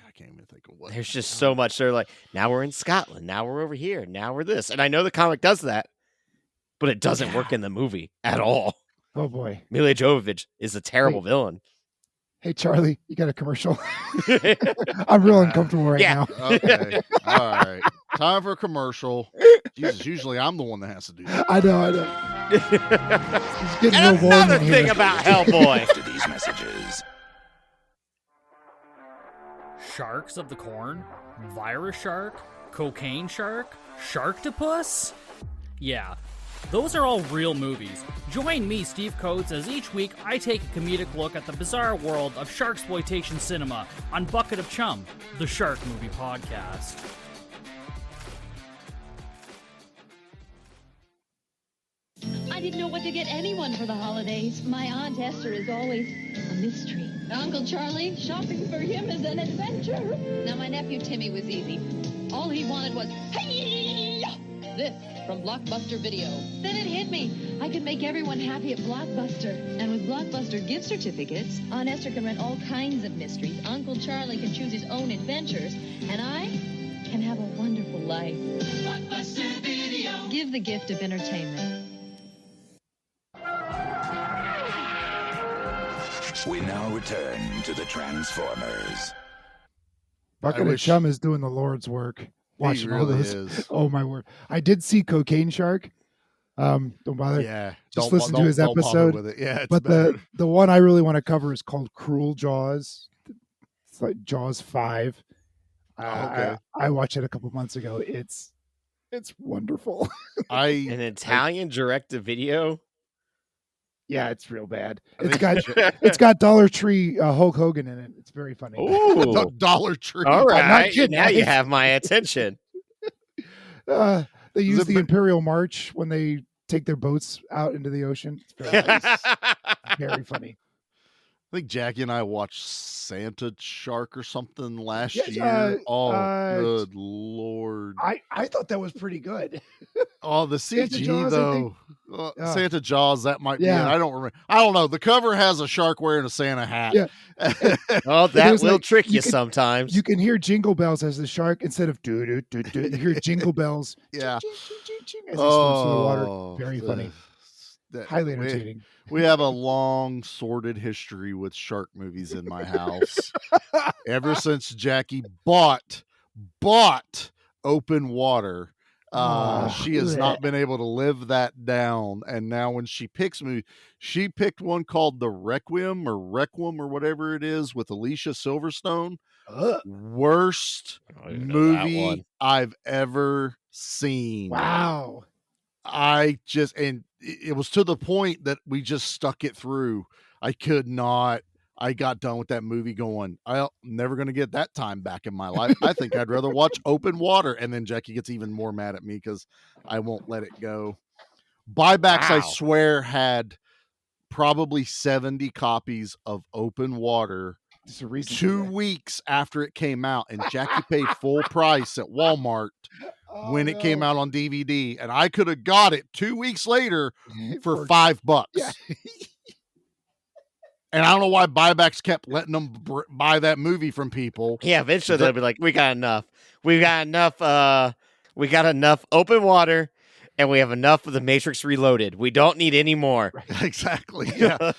I can't even think of what. There's just so much. They're like, now we're in Scotland, now we're over here, now we're this. And I know the comic does that, but it doesn't work in the movie at all. Oh boy. Mila Jovovich is a terrible villain. Hey Charlie, you got a commercial? I'm real uncomfortable right now. Okay. All right. Time for a commercial. Jesus, usually I'm the one that has to do that. I know. He's getting and real warm another in thing here. about Hellboy. After these messages. Sharks of the Corn? Virus shark? Cocaine shark? Sharktopus? Yeah, those are all real movies. Join me, Steve Coates, as each week I take a comedic look at the bizarre world of sharksploitation cinema on Bucket of Chum, the Shark Movie Podcast. I didn't know what to get anyone for the holidays. My Aunt Esther is always a mystery. Uncle Charlie, shopping for him is an adventure. Now, my nephew Timmy was easy. All he wanted was, hey, this from Blockbuster Video. Then it hit me. I could make everyone happy at Blockbuster. And with Blockbuster gift certificates, Aunt Esther can rent all kinds of mysteries. Uncle Charlie can choose his own adventures. And I can have a wonderful life. Blockbuster Video. Give the gift of entertainment. We now return to the Transformers. Bucket of Chum is doing the Lord's work. Watching all really those. is. Oh my word! I did see Cocaine Shark. Don't bother. Yeah, just listen to his don't bother episode. with it. Yeah, it's but better. the one I really want to cover is called Cruel Jaws. It's like Jaws 5. Okay. I watched it a couple months ago. It's wonderful. An Italian direct-to-video. Yeah, it's real bad. I It's think it's got Dollar Tree Hulk Hogan in it. It's very funny. Ooh. Dollar Tree. All I'm not right. kidding. Now you have my attention. They use it the ba- Imperial March when they take their boats out into the ocean. It's very funny. I think Jackie and I watched Santa Shark or something last Yes, year. Good Lord. I thought that was pretty good. Oh, the Santa CG Jaws, I think. though. Santa Jaws, that might be it. Yeah. I don't remember. I don't know. The cover has a shark wearing a Santa hat. Yeah. Oh, that there's will like- trick you you can- sometimes. You can hear jingle bells as the shark instead of do do do do. You hear jingle bells. Yeah. Ching, ching, ching, ching, as he swims through the water. Very funny. Highly entertaining. We have a long sordid history with shark movies in my house. Ever since Jackie bought Open Water, she has not been able to live that down. And now when she picks me, she picked one called The Requiem or whatever it is with Alicia Silverstone. Worst movie I've ever seen. Wow. It was to the point that we just stuck it through. I got done with that movie going, I'm never going to get that time back in my life. I think I'd rather watch Open Water. And then Jackie gets even more mad at me because I won't let it go. Buybacks, I swear, had probably 70 copies of Open Water 2 weeks after it came out. And Jackie paid full price at Walmart when it came out on DVD. And I could have got it 2 weeks later for $5. Yeah. And I don't know why buybacks kept letting them buy that movie from people. Yeah, eventually they'll be like, we got enough. We got enough Open Water, and we have enough of the Matrix Reloaded. We don't need any more. Exactly. Yeah.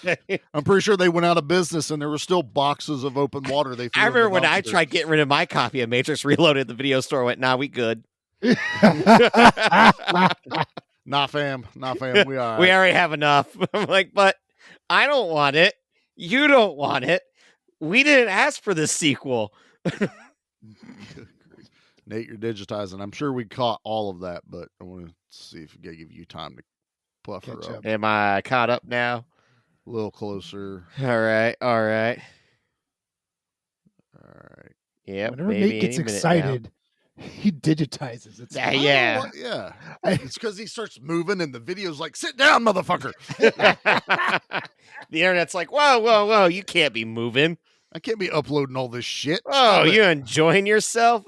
I'm pretty sure they went out of business and there were still boxes of Open Water. I remember when I tried getting rid of my copy of Matrix Reloaded, the video store went, nah, we good. Nah, fam. We are. We already have enough. I'm like, but I don't want it. You don't want it. We didn't ask for this sequel. Nate, you're digitizing. I'm sure we caught all of that, but I want to see if I give you time to buffer up. Am I caught up now? A little closer. All right. Yep. Whenever Nate gets excited, he digitizes. It's yeah. Yeah. It's because he starts moving and the video's like, sit down, motherfucker. The internet's like, whoa, you can't be moving. I can't be uploading all this shit. Oh, you enjoying yourself?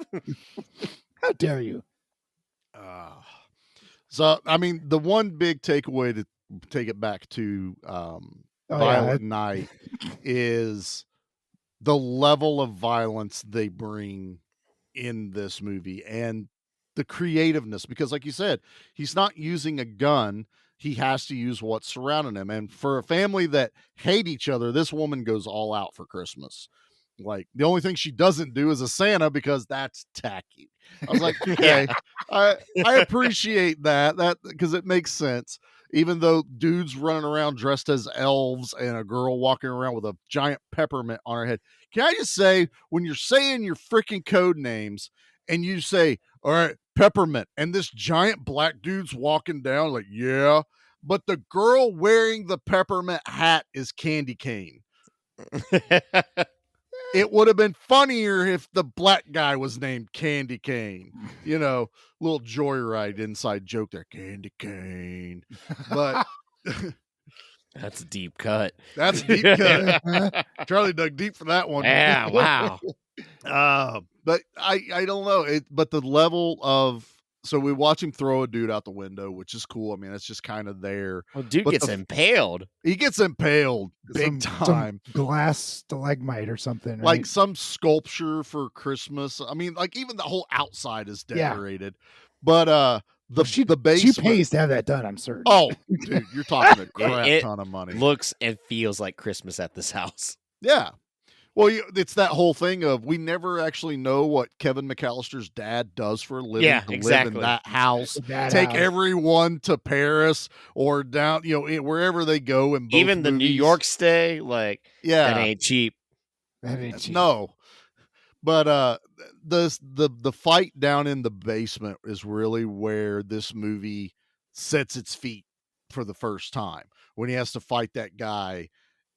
How dare you? So, I mean, the one big takeaway to take it back to Violent Night is the level of violence they bring in this movie and the creativeness, because like you said, he's not using a gun. He has to use what's surrounding him. And for a family that hate each other, this woman goes all out for Christmas. Like, the only thing she doesn't do is a Santa because that's tacky. I was like, okay, I appreciate that because it makes sense. Even though dudes running around dressed as elves and a girl walking around with a giant peppermint on her head. Can I just say, when you're saying your freaking code names and you say, all right, peppermint, and this giant black dude's walking down like, yeah, but the girl wearing the peppermint hat is Candy Cane. It would have been funnier if the black guy was named Candy Cane. You know, little Joyride inside joke there, Candy Cane. But that's a deep cut. That's a deep cut. Charlie dug deep for that one. Yeah, wow. But I don't know. But the level of, so we watch him throw a dude out the window, which is cool. I mean, it's just kind of there. Well, dude gets impaled. He gets impaled big time. Some glass stalagmite or something. Right? Like some sculpture for Christmas. I mean, like even the whole outside is decorated. Yeah. But the basement, she pays to have that done, I'm certain. Oh, dude, you're talking a crap ton of money. Looks and feels like Christmas at this house. Yeah. Well, it's that whole thing of we never actually know what Kevin McAllister's dad does for a living. Yeah, to exactly. live in that house, take everyone to Paris or down, wherever they go. In both even the movies. New York stay, like, yeah, that ain't cheap. No, but the fight down in the basement is really where this movie sets its feet. for the first time when he has to fight that guy.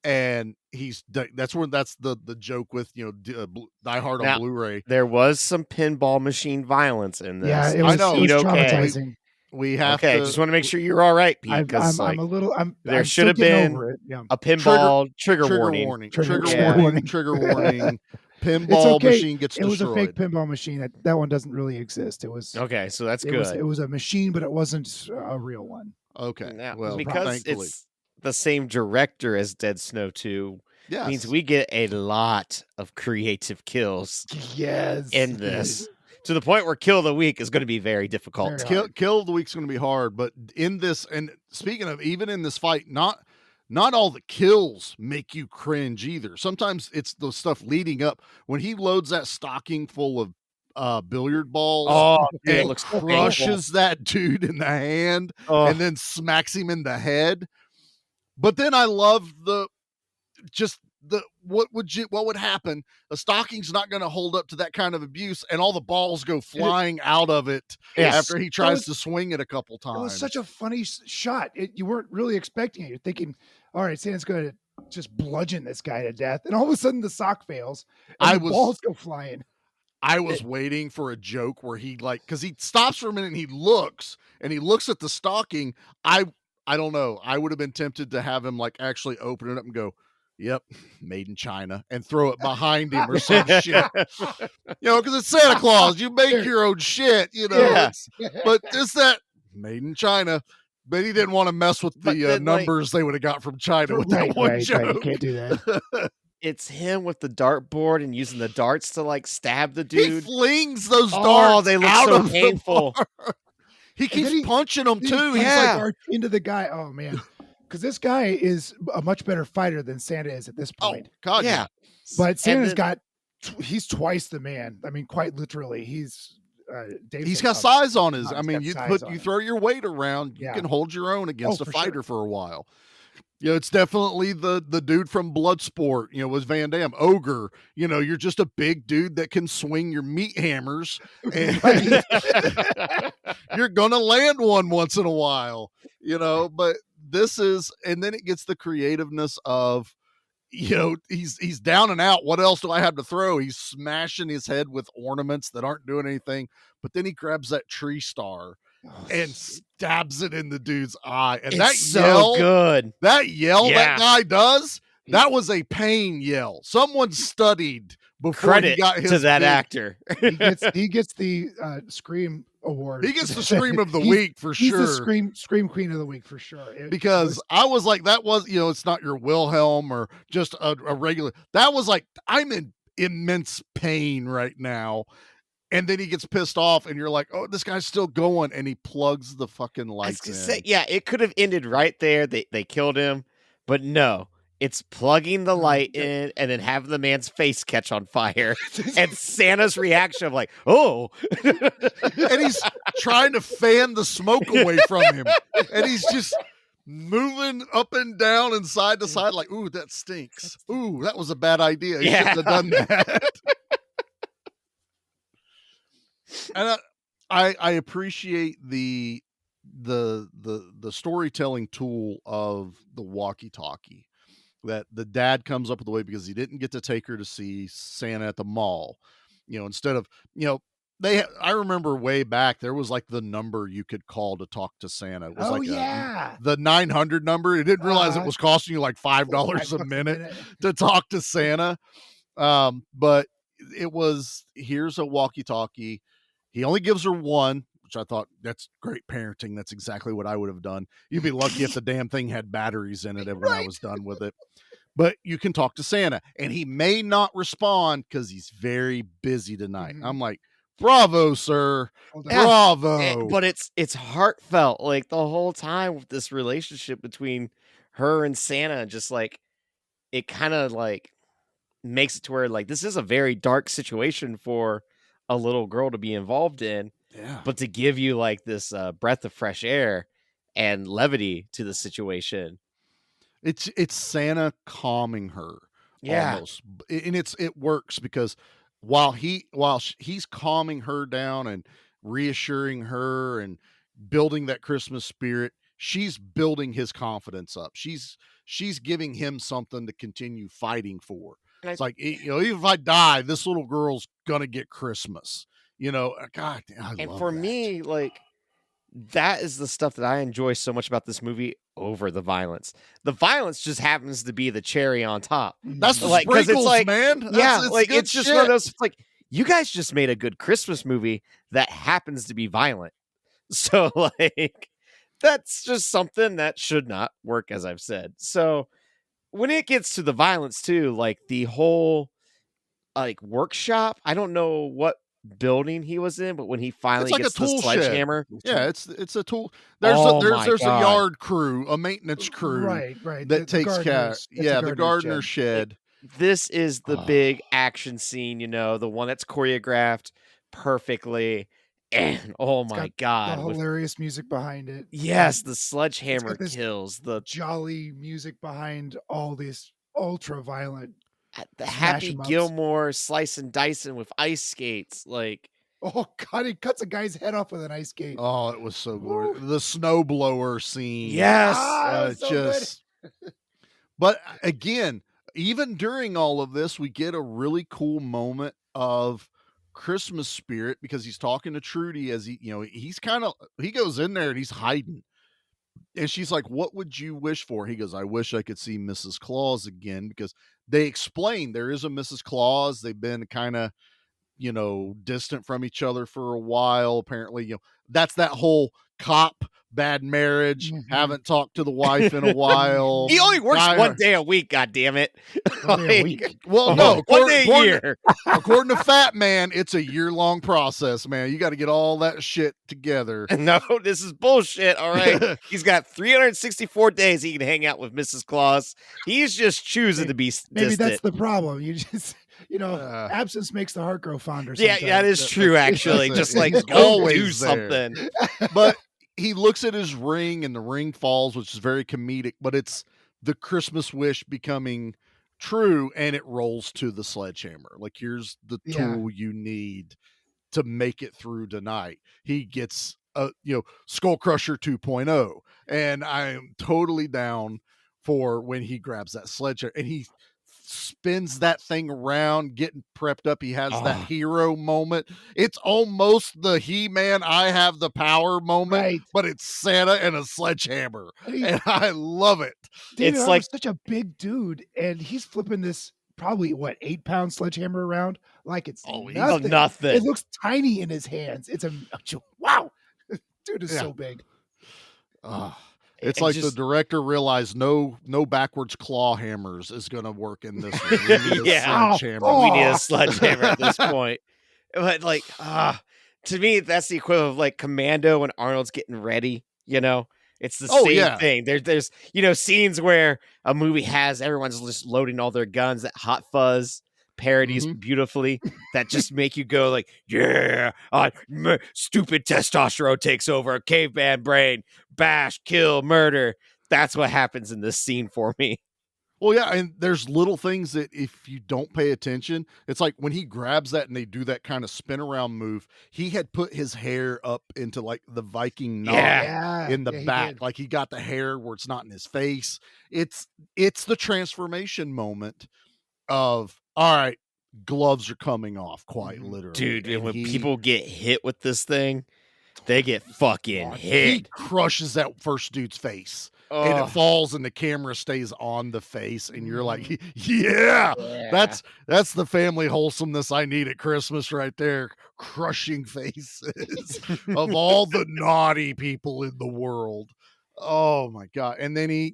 And that's the joke with, Die Hard on Now, Blu-ray. there was some pinball machine violence in this. Yeah, it I was, know. it was Okay. traumatizing. We have Okay, to just want to make sure you're all right, Pete. Because I'm a little. there I'm should still have getting been over it. Yeah. a pinball trigger trigger warning. warning. Trigger Trigger warning. Trigger warning. It's Pinball okay. machine gets It was destroyed. a fake pinball machine. That one doesn't really exist. It was Okay, so that's it good. was a machine, but it wasn't a real one. Okay. Now, Well, because thankfully. it's the same director as Dead Snow 2, Yes. means we get a lot of creative kills Yes. in this. To the point where Kill of the Week is going to be very difficult. Kill of the Week's going to be hard, but in this, and speaking of, even in this fight, not all the kills make you cringe either. Sometimes it's the stuff leading up when he loads that stocking full of billiard balls. Oh, dude, it and looks so crushes that dude in the hand and then smacks him in the head. But then I love what would happen? A stocking's not going to hold up to that kind of abuse, and all the balls go flying out of it after he tries to swing it a couple times. It was such a funny shot. You weren't really expecting it. You're thinking, all right, Santa's going to just bludgeon this guy to death, and all of a sudden the sock fails and the balls go flying. I was waiting for a joke where he because he stops for a minute and he looks at the stocking. I don't know. I would have been tempted to have him actually open it up and go, "Yep, made in China," and throw it behind him or some shit. Because it's Santa Claus. You make your own shit, Yeah. But just that made in China. But he didn't want to mess with the numbers they would have got from China with that one joke. Right. You can't do that. It's him with the dartboard and using the darts to stab the dude. He flings those darts. Oh, they look out so of painful. He keeps punching them too. He's Yeah, into the guy. Oh man, because this guy is a much better fighter than Santa is at this point. Oh God, yeah. But Santa's he's twice the man. I mean, quite literally. He's got size on his. I mean, you throw your weight around, you Yeah. can hold your own against a for fighter sure. for a while. It's definitely the dude from Bloodsport, was Van Damme. Ogre, you're just a big dude that can swing your meat hammers and you're going to land one once in a while, but this is, and then it gets the creativeness of, he's down and out. What else do I have to throw? He's smashing his head with ornaments that aren't doing anything, but then he grabs that tree star and stabs it in the dude's eye. And that yell, good. That yell that guy does, that was a pain yell. Someone studied before Credit he got his to that big, actor. he gets the Scream award. He gets the Scream of the Week for he's sure. the Scream Queen of the Week for sure. Because I was like, that was, it's not your Wilhelm or just a regular. That was like, I'm in immense pain right now. And then he gets pissed off, and you're like, "Oh, this guy's still going," and he plugs the fucking lights in. Say, yeah, it could have ended right there. They killed him, but no, it's plugging the light in and then having the man's face catch on fire, and Santa's reaction of like, "Oh," and he's trying to fan the smoke away from him, and he's just moving up and down and side to side, like, "Ooh, that stinks. Ooh, that was a bad idea. You shouldn't have done that." And I appreciate the storytelling tool of the walkie-talkie that the dad comes up with the way, because he didn't get to take her to see Santa at the mall. Instead of, I remember way back there was like the number you could call to talk to Santa. It was the 900 number. It didn't realize it was costing you like $5 a minute to talk to Santa. But it was, here's a walkie-talkie. He only gives her one, which I thought, that's great parenting. That's exactly what I would have done. You'd be lucky if the damn thing had batteries in it when I was done with it. But you can talk to Santa, and he may not respond because he's very busy tonight. I'm like, bravo, sir. Bravo. But it's heartfelt, like the whole time with this relationship between her and Santa. Just like, it kind of like makes it to where like this is a very dark situation for a little girl to be involved in, but to give you like this breath of fresh air and levity to the situation. It's Santa calming her, almost, and it works because while he's calming her down and reassuring her and building that Christmas spirit, she's building his confidence up. She's giving him something to continue fighting for. It's like, even if I die, this little girl's gonna get Christmas. God, I And love for that. me, like, that is the stuff that I enjoy so much about this movie over the violence. The violence just happens to be the cherry on top. That's the Like, 'cause sprinkles, it's like, man. it's just one of those. It's like, you guys just made a good Christmas movie that happens to be violent. So, like, that's just something that should not work, as I've said. So, when it gets to the violence too, like the whole workshop, I don't know what building he was in, but when he finally It's like a gets the tool shed. sledgehammer, Yeah, it's a tool. There's a yard crew, a maintenance crew, Right. that takes care. Yeah, the gardener's shed. This is the big action scene, the one that's choreographed perfectly. And oh my God, the hilarious music behind it. Yes, the sledgehammer kills the jolly music behind all these ultra violent. The Happy Gilmore slice and dicing with ice skates, like. Oh God, he cuts a guy's head off with an ice skate. Oh, it was so glorious. The snowblower scene. Yes, so just. But again, even during all of this, we get a really cool moment of Christmas spirit because he's talking to Trudy as he goes in there and he's hiding. And she's like, "What would you wish for?" He goes, "I wish I could see Mrs. Claus again," because they explain there is a Mrs. Claus. They've been kind of, distant from each other for a while. Apparently, that's that whole cop, bad marriage, haven't talked to the wife in a while. He only works one day a week, God damn it. A week. Well, no, one day a year. According to Fat Man, it's a year-long process, man. You got to get all that shit together. No, this is bullshit, all right? He's got 364 days he can hang out with Mrs. Claus. He's just choosing to be distant. Maybe that's the problem. You just... absence makes the heart grow fonder. Yeah, that is true, actually. Just like, go do something. But he looks at his ring and the ring falls, which is very comedic, but it's the Christmas wish becoming true, and it rolls to the sledgehammer. Like, here's the tool you need to make it through tonight. He gets Skull Crusher 2.0, and I am totally down for when he grabs that sledgehammer and he spins that thing around, getting prepped up. He has that hero moment. It's almost the He-Man I have the power moment, but it's Santa and a sledgehammer. And I love it. David it's like such a big dude, and he's flipping this probably 8-pound sledgehammer around like it's nothing. It looks tiny in his hands. It's wow. Dude is so big. It's like the director realized no backwards claw hammers is going to work in this one. We need a sledgehammer. We need a sledgehammer at this point. But to me, that's the equivalent of like Commando when Arnold's getting ready. It's the same thing. There's scenes where a movie has everyone's just loading all their guns. That Hot Fuzz parodies beautifully that just make you go like, yeah, stupid testosterone takes over, caveman brain, bash, kill, murder. That's what happens in this scene for me. Well, yeah, and there's little things that if you don't pay attention, it's like when he grabs that and they do that kind of spin around move, he had put his hair up into like the Viking knot in the back. Like he got the hair where it's not in his face. It's the transformation moment of, all right, gloves are coming off, quite literally. Dude, and when people get hit with this thing, they get fucking hit. He crushes that first dude's face. And it falls and the camera stays on the face and you're like, yeah. That's the family wholesomeness I need at Christmas right there. Crushing faces of all the naughty people in the world. Oh my God. And then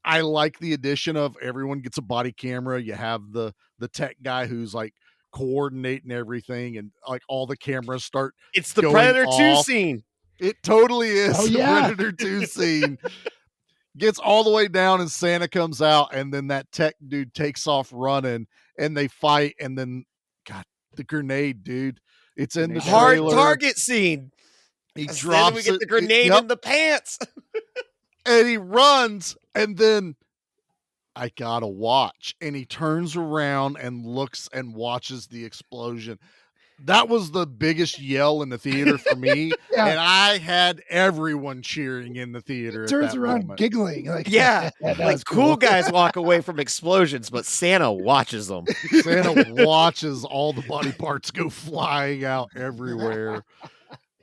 I like the addition of everyone gets a body camera. You have the tech guy who's like coordinating everything and like all the cameras start. It's the Predator 2 scene. It totally is the Predator 2 scene. Gets all the way down and Santa comes out and then that tech dude takes off running and they fight and then the grenade, dude. It's in the hard trailer. Target scene. He drops we get the grenade in the pants. And he runs and then I gotta watch. And he turns around and looks and watches the explosion. That was the biggest yell in the theater for me, Yeah. and I had everyone cheering in the theater. Turns at that around moment. giggling. Like, Yeah, that like was cool guys walk away from explosions, but Santa watches them. Santa watches all the body parts go flying out everywhere.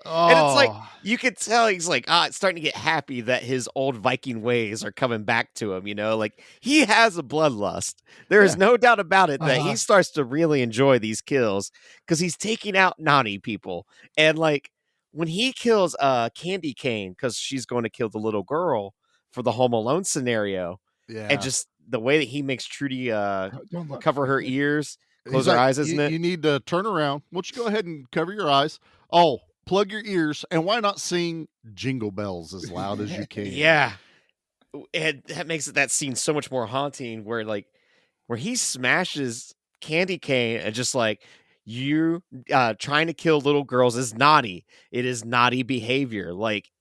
And it's like, Oh. you could tell he's like, it's starting to get happy that his old Viking ways are coming back to him, like he has a bloodlust. There is no doubt about it that he starts to really enjoy these kills because he's taking out naughty people. And like when he kills Candy Cane, because she's going to kill the little girl for the Home Alone scenario. Yeah. And just the way that he makes Trudy Don't look. cover her ears, close He's her like, eyes, isn't it? You need to turn around. Why don't you go ahead and cover your eyes? Oh, plug your ears, and why not sing Jingle Bells as loud as you can? Yeah. And that makes that scene so much more haunting where he smashes Candy Cane and just like, you trying to kill little girls is naughty. It is naughty behavior. Like,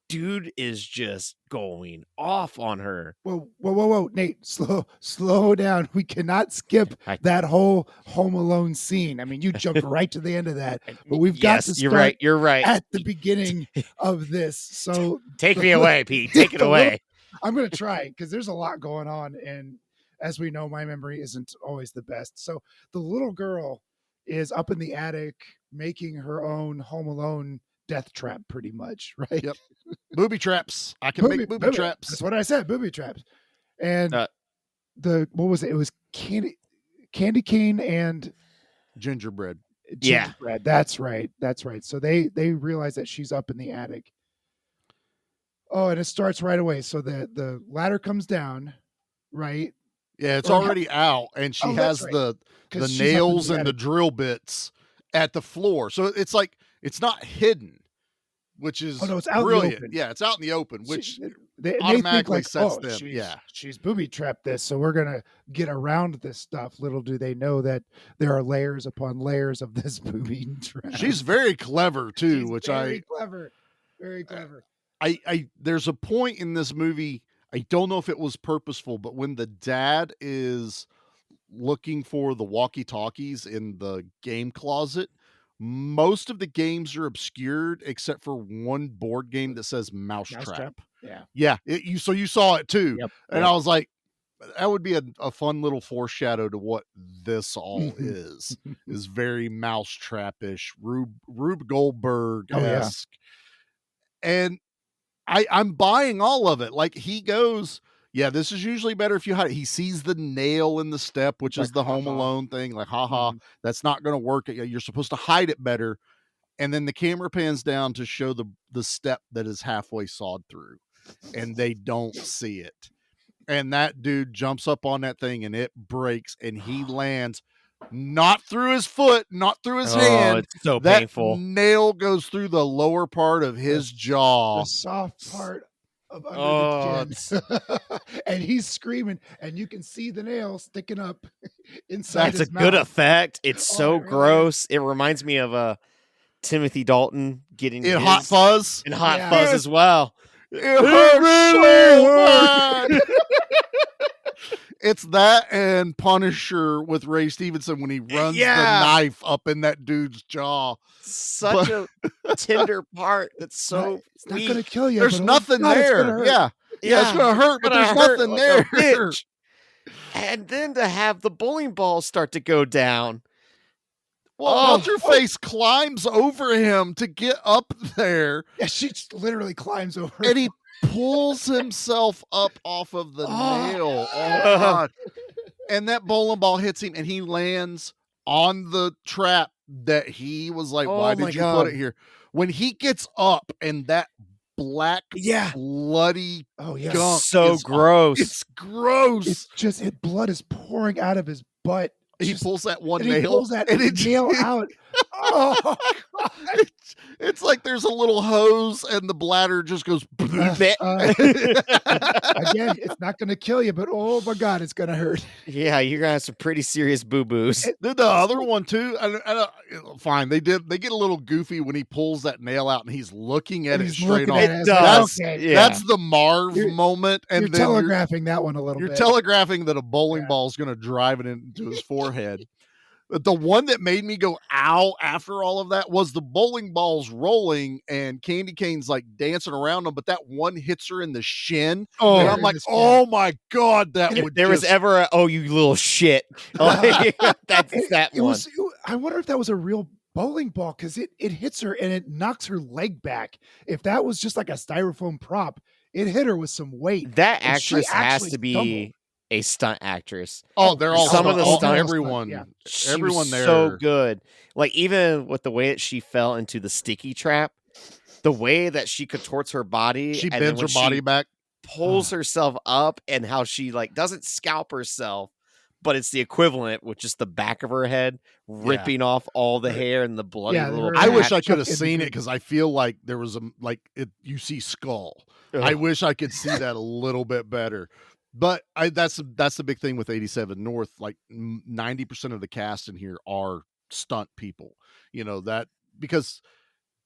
dude is just going off on her. Whoa, Nate, slow down. We cannot skip that whole Home Alone scene. I mean, you jumped right to the end of that, but we've got to start You're right. at the beginning of this. So take me away, Pete. Take it away. I'm going to try because there's a lot going on. And as we know, my memory isn't always the best. So the little girl is up in the attic making her own Home Alone death trap, pretty much, right? Yep. Booby traps. I can make booby traps. That's what I said, booby traps. And what was it? It was candy cane and gingerbread. Gingerbread. That's right. So they realize that she's up in the attic. Oh, and it starts right away. So the ladder comes down, right? Yeah, it's already out, and she has the nails and the drill bits at the floor. So it's like it's not hidden, which is it's out brilliant. in the open. Yeah, it's out in the open, which they automatically think like, sets them. She's booby trapped this, so we're gonna get around this stuff. Little do they know that there are layers upon layers of this booby trap. She's very clever too, very clever. I there's a point in this movie, I don't know if it was purposeful, but when the dad is looking for the walkie-talkies in the game closet, most of the games are obscured except for one board game that says Mousetrap. Yeah. You saw it too. Yep. And I was like, that would be a fun little foreshadow to what this all is very Mousetrap-ish, Rube Goldberg-esque. And I'm buying all of it. Like he goes, yeah, this is usually better if you hide it. He sees the nail in the step, which is the Home Alone thing. Like, that's not going to work. You're supposed to hide it better. And then the camera pans down to show the step that is halfway sawed through, and they don't see it. And that dude jumps up on that thing, and it breaks, and he lands not through his foot, not through his hand. It's so that painful. Nail goes through the lower part of his jaw. The soft part of under the chin. And he's screaming, and you can see the nail sticking up inside That's his a mouth. good effect. It's so it really gross. It reminds me of Timothy Dalton getting In Hot Fuzz. In Hot Fuzz as well. It hurts so bad. It's that and Punisher with Ray Stevenson when he runs the knife up in that dude's jaw. Such a tender part that's so it's not going to kill you. There's nothing there. Yeah, it's going to hurt, but there's nothing there. And then to have the bowling balls start to go down. Well, What's-Her-Face climbs over him to get up there. Yeah, she literally climbs over and he pulls himself up off of the nail. Oh, God. And that bowling ball hits him, and he lands on the trap that he was like, why did you put it here? When he gets up and that black, bloody gunk so gross. It's gross. It's just, blood is pouring out of his butt. He pulls that one and nail. He pulls that nail out. Oh, God. It's like there's a little hose and the bladder just goes. Again, it's not going to kill you, but oh my God, it's going to hurt. Yeah, you're going to have some pretty serious boo-boos. Did the other one too? Fine. They get a little goofy when he pulls that nail out and he's looking at it straight on. It does. That's the Marv moment. And you're telegraphing that one a little bit. You're telegraphing that a bowling ball is going to drive it into his forehead. The one that made me go ow after all of that was the bowling balls rolling and Candy Cane's like dancing around them, but that one hits her in the shin. Oh, and I'm like, oh my God, that If would there was just... ever a, oh, you little shit. Like, that's that It one. was. I wonder if that was a real bowling ball because it hits her and it knocks her leg back. If that was just like a styrofoam prop, it hit her with some weight. That and she actress has actually to be stumbled. a stunt actress. Oh, they're all some of the stunt. everyone, yeah. She everyone was there. so good. Like even with the way that she fell into the sticky trap, the way that she contorts her body, She and bends then her when body she back. pulls herself up, and how she like doesn't scalp herself, but it's the equivalent with just the back of her head ripping off all the hair and the bloody Yeah, little. her I wish hat I could have in seen it between. because I feel like there was you see skull. I Ugh. wish I could see that a little bit better. But that's the big thing with 87 North. Like 90% of the cast in here are stunt people. You know that because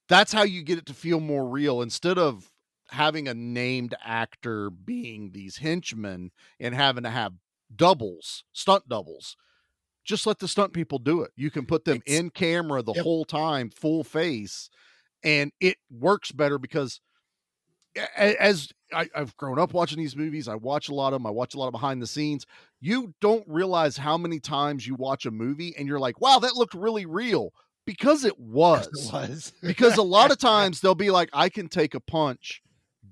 that's how you get it to feel more real instead of having a named actor being these henchmen and having to have stunt doubles. Just let the stunt people do it. You can put them in camera the whole time, full face, and it works better because as I've grown up watching these movies, I watch a lot of them. I watch a lot of behind the scenes. You don't realize how many times you watch a movie and you're like, wow, that looked really real because it was. It was. Because a lot of times they'll be like, I can take a punch,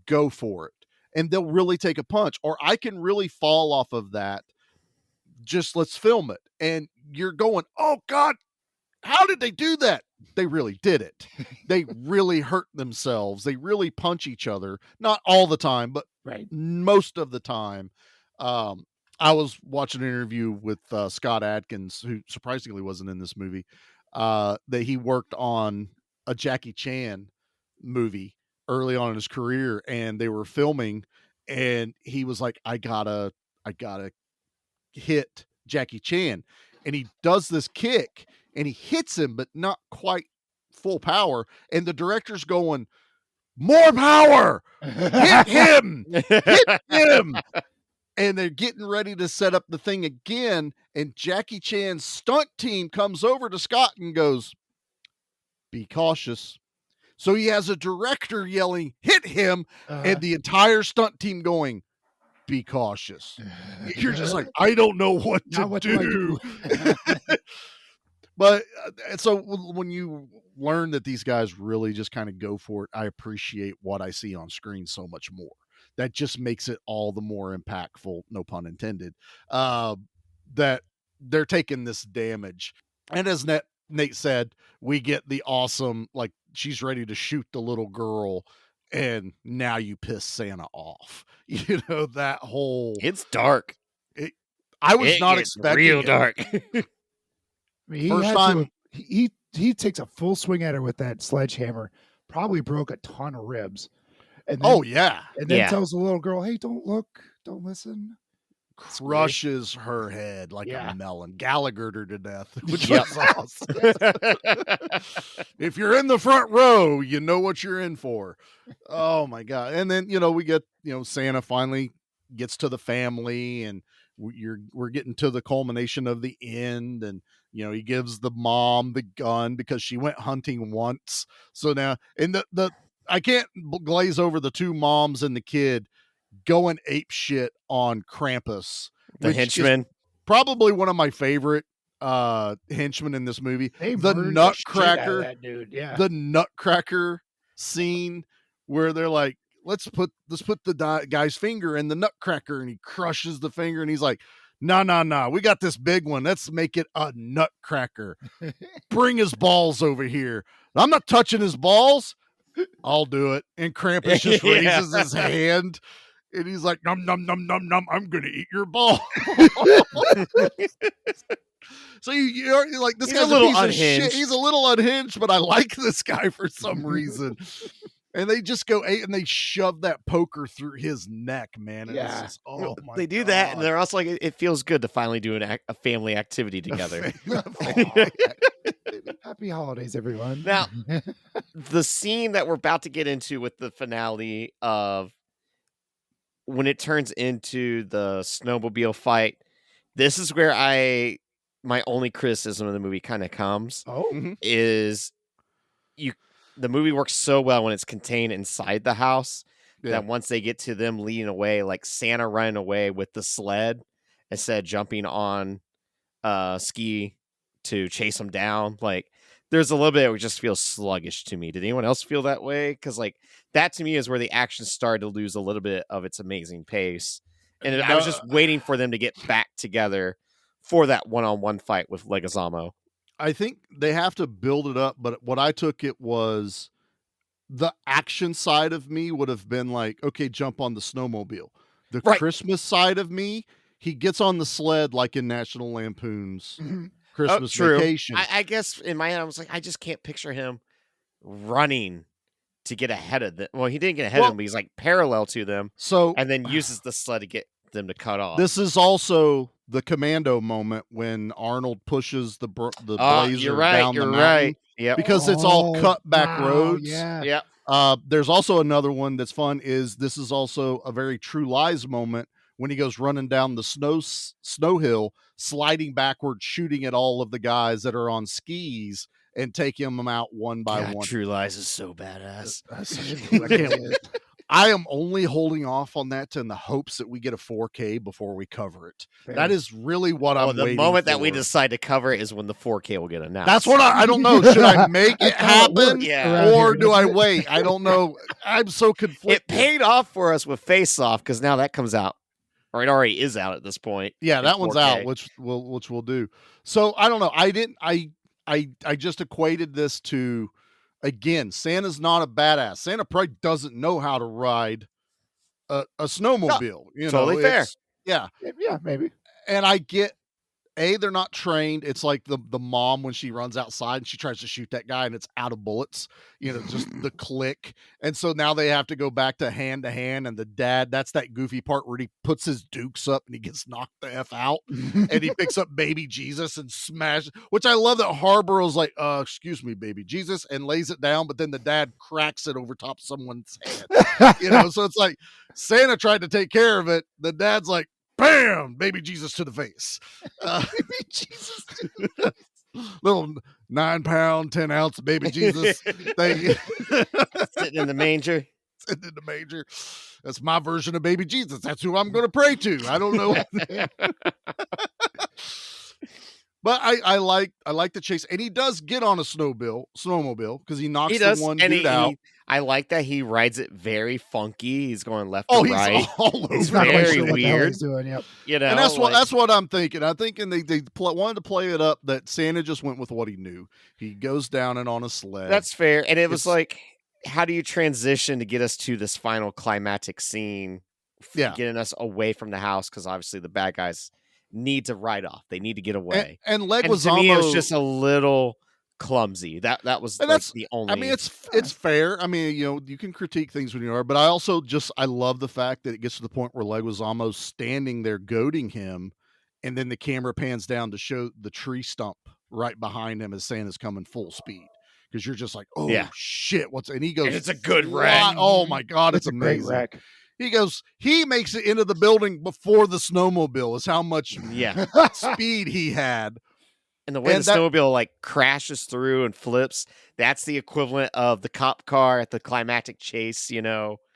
go for it. And they'll really take a punch, or I can really fall off of that. Just let's film it. And you're going, oh God, how did they do that? They really did it. They really hurt themselves. They really punch each other. Not all the time, but most of the time. I was watching an interview with Scott Adkins, who surprisingly wasn't in this movie, that he worked on a Jackie Chan movie early on in his career, and they were filming, and he was like, I gotta hit Jackie Chan. And he does this kick and he hits him, but not quite full power. And the director's going, more power, hit him, hit him. And they're getting ready to set up the thing again. And Jackie Chan's stunt team comes over to Scott and goes, be cautious. So he has a director yelling, hit him, and the entire stunt team going, be cautious. You're just like, I don't know what to do. But so when you learn that these guys really just kind of go for it, I appreciate what I see on screen so much more. That just makes it all the more impactful, no pun intended, that they're taking this damage. And as Nate said, we get the awesome, like she's ready to shoot the little girl, and now you piss Santa off. You know, that whole... It's dark. I was not expecting real it. dark. I mean, First time he takes a full swing at her with that sledgehammer, probably broke a ton of ribs. And then, oh yeah, and then tells the little girl, "Hey, don't look, don't listen." Crushes her head like a melon, Gallaghered her to death, which Yep. was awesome. If you're in the front row, you know what you're in for. Oh my God! And then we get Santa finally gets to the family, and we're getting to the culmination of the end, and he gives the mom the gun because she went hunting once. So now, and the I can't glaze over the two moms and the kid going ape shit on Krampus, the henchman. Probably one of my favorite henchmen in this movie. They the murdered Nutcracker, that dude. Yeah, the Nutcracker scene where they're like, let's put the guy's finger in the Nutcracker, and he crushes the finger, and he's like, no, we got this big one. Let's make it a Nutcracker. Bring his balls over here. I'm not touching his balls. I'll do it. And Krampus just raises his hand, and he's like, nom, nom, nom, nom, nom, I'm going to eat your ball. So you're like, this guy's a little unhinged. He's a little unhinged, but I like this guy for some reason. And they just go and they shove that poker through his neck, man. And it's just, they do that, and they're also like, it feels good to finally do a family activity together. Happy holidays, everyone. Now, the scene that we're about to get into with the finale of when it turns into the snowmobile fight, this is where I my only criticism of the movie kind of comes Oh, is the movie works so well when it's contained inside the house that once they get to them leading away, like Santa running away with the sled instead of jumping on Ski to chase him down, like there's a little bit where it just feels sluggish to me. Did anyone else feel that way? Because like that to me is where the action started to lose a little bit of its amazing pace, and I was just waiting for them to get back together for that one-on-one fight with Leguizamo. I think they have to build it up, but what I took it was the action side of me would have been like, okay, jump on the snowmobile. The Christmas side of me, he gets on the sled like in National Lampoon's Christmas Vacation. I guess in my head, I was like, I just can't picture him running to get ahead of them. Well, he didn't get ahead of them, but he's like parallel to them. And then uses the sled to get them to cut off. This is also the Commando moment when Arnold pushes the Blazer down the mountain. Yep. Because it's all cut back roads. Yeah. There's also another one that's fun is this is also a very True Lies moment when he goes running down the snow hill, sliding backwards, shooting at all of the guys that are on skis and taking them out one by one. True Lies is so badass. I am only holding off on that in the hopes that we get a 4K before we cover it. Fair. That is really what I'm waiting the moment for. that we decide to cover it is when the 4K will get announced. That's what I don't know. Should I make it happen Yeah. or do I wait? I don't know. I'm so conflicted. It paid off for us with Face Off because now that comes out. Or it already is out at this point. Yeah, that one's 4K. out, which we'll do. So I don't know. I just equated this to, again, Santa's not a badass. Santa probably doesn't know how to ride a snowmobile. No, totally fair. Yeah. Yeah, maybe. And I get, they're not trained. It's like the mom when she runs outside and she tries to shoot that guy and it's out of bullets, just the click. And so now they have to go back to hand, and the dad, that's that goofy part where he puts his dukes up and he gets knocked the F out and he picks up baby Jesus and smashes, which I love that Harborough's like, excuse me, baby Jesus, and lays it down, but then the dad cracks it over top someone's head. So it's like Santa tried to take care of it. The dad's like, bam, baby Jesus to the face. Baby Jesus. Little 9-pound, 10-ounce baby Jesus thing. Sitting in the manger. Sitting in the manger. That's my version of baby Jesus. That's who I'm going to pray to. I don't know. But I like the chase, and he does get on a snowmobile because he knocks the one dude out. I like that he rides it very funky. He's going left to right. He's all over. It's very weird. He's doing, yep. And that's what I'm thinking. I'm thinking they wanted to play it up that Santa just went with what he knew. He goes down and on a sled. That's fair. And it was like, how do you transition to get us to this final climactic scene? Getting us away from the house because obviously the bad guys need to ride off. They need to get away. And Leguizamo, to me, it was just a little clumsy. That was that's the only. I mean, it's fair. I mean, you can critique things when you are, but I also I love the fact that it gets to the point where Leguizamo's standing there goading him, and then the camera pans down to show the tree stump right behind him as Santa's coming full speed. Because you're just like, oh shit, and he goes, and it's a good wreck. Oh my god, it's amazing. A great wreck. He goes, he makes it into the building before the snowmobile is how much speed he had. And the way the snowmobile like crashes through and flips, that's the equivalent of the cop car at the climactic chase,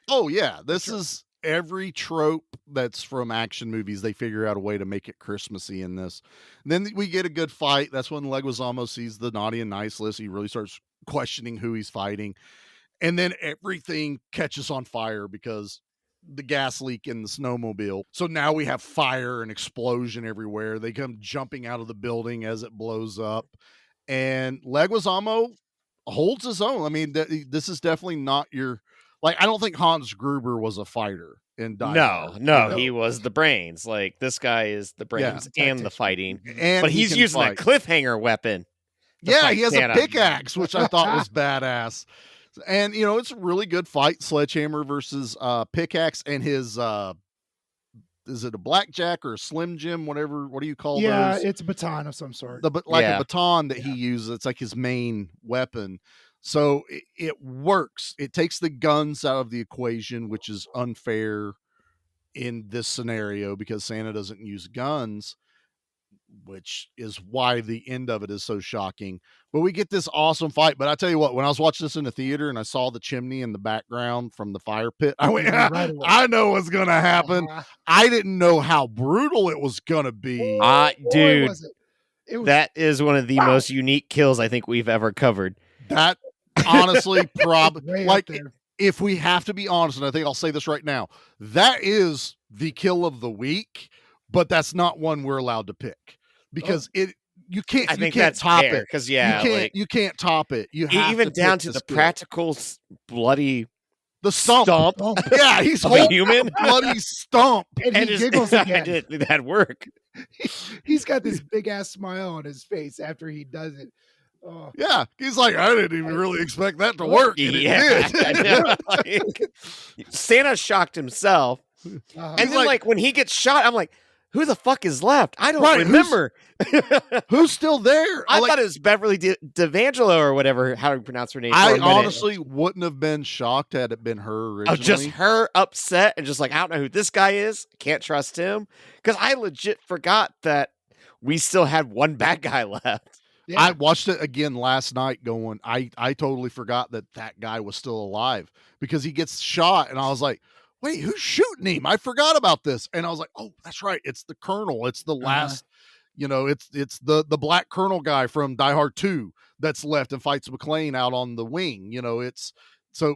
Oh yeah, this is every trope that's from action movies. They figure out a way to make it Christmassy in this. And then we get a good fight. That's when Leguizamo sees the naughty and nice list. He really starts questioning who he's fighting. And then everything catches on fire because the gas leak in the snowmobile. So now we have fire and explosion everywhere. They come jumping out of the building as it blows up. And Leguizamo holds his own. I mean, this is definitely not your... Like, I don't think Hans Gruber was a fighter in Die Hard. No, he was the brains. Like, this guy is the brains and the fighting. But he's using a cliffhanger weapon. Yeah, he has a pickaxe, which I thought was badass. And, it's a really good fight. Sledgehammer versus Pickaxe and his, is it a blackjack or a Slim Jim, whatever? What do you call those? Yeah, it's a baton of some sort. A baton that he uses. It's like his main weapon. So it works. It takes the guns out of the equation, which is unfair in this scenario because Santa doesn't use guns. which is why the end of it is so shocking. But we get this awesome fight. But I tell you what, when I was watching this in the theater and I saw the chimney in the background from the fire pit, I went, Right away. I know what's going to happen. I didn't know how brutal it was going to be. Dude, was it was, that is one of the most unique kills I think we've ever covered. That honestly, way like, up there. if we have to be honest, and I think I'll say this right now, that is the kill of the week, but that's not one we're allowed to pick because you can't. I think can't that's top fair, it 'cause, yeah, you can't top it. You have even to down pick to this the kill. practical bloody the stump. Yeah, he's of a human bloody stump, and he giggles again. I didn't that work. He's got this big ass smile on his face after he does it. Oh. Yeah, he's like, I didn't even really expect that to work. And it did. Santa shocked himself. And then, like, when he gets shot, I'm like, who the fuck is left? I don't remember. Who's still there? I thought it was Beverly D'Angelo or whatever, how you pronounce her name. I honestly wouldn't have been shocked had it been her originally. Just her upset and just like, I don't know who this guy is. Can't trust him. Because I legit forgot that we still had one bad guy left. Yeah. I watched it again last night going, I totally forgot that guy was still alive because he gets shot. And I was like, wait, who's shooting him? I forgot about this. And I was like, oh, that's right. It's the Colonel. It's the last, it's the Black Colonel guy from Die Hard 2 that's left and fights McClane out on the wing.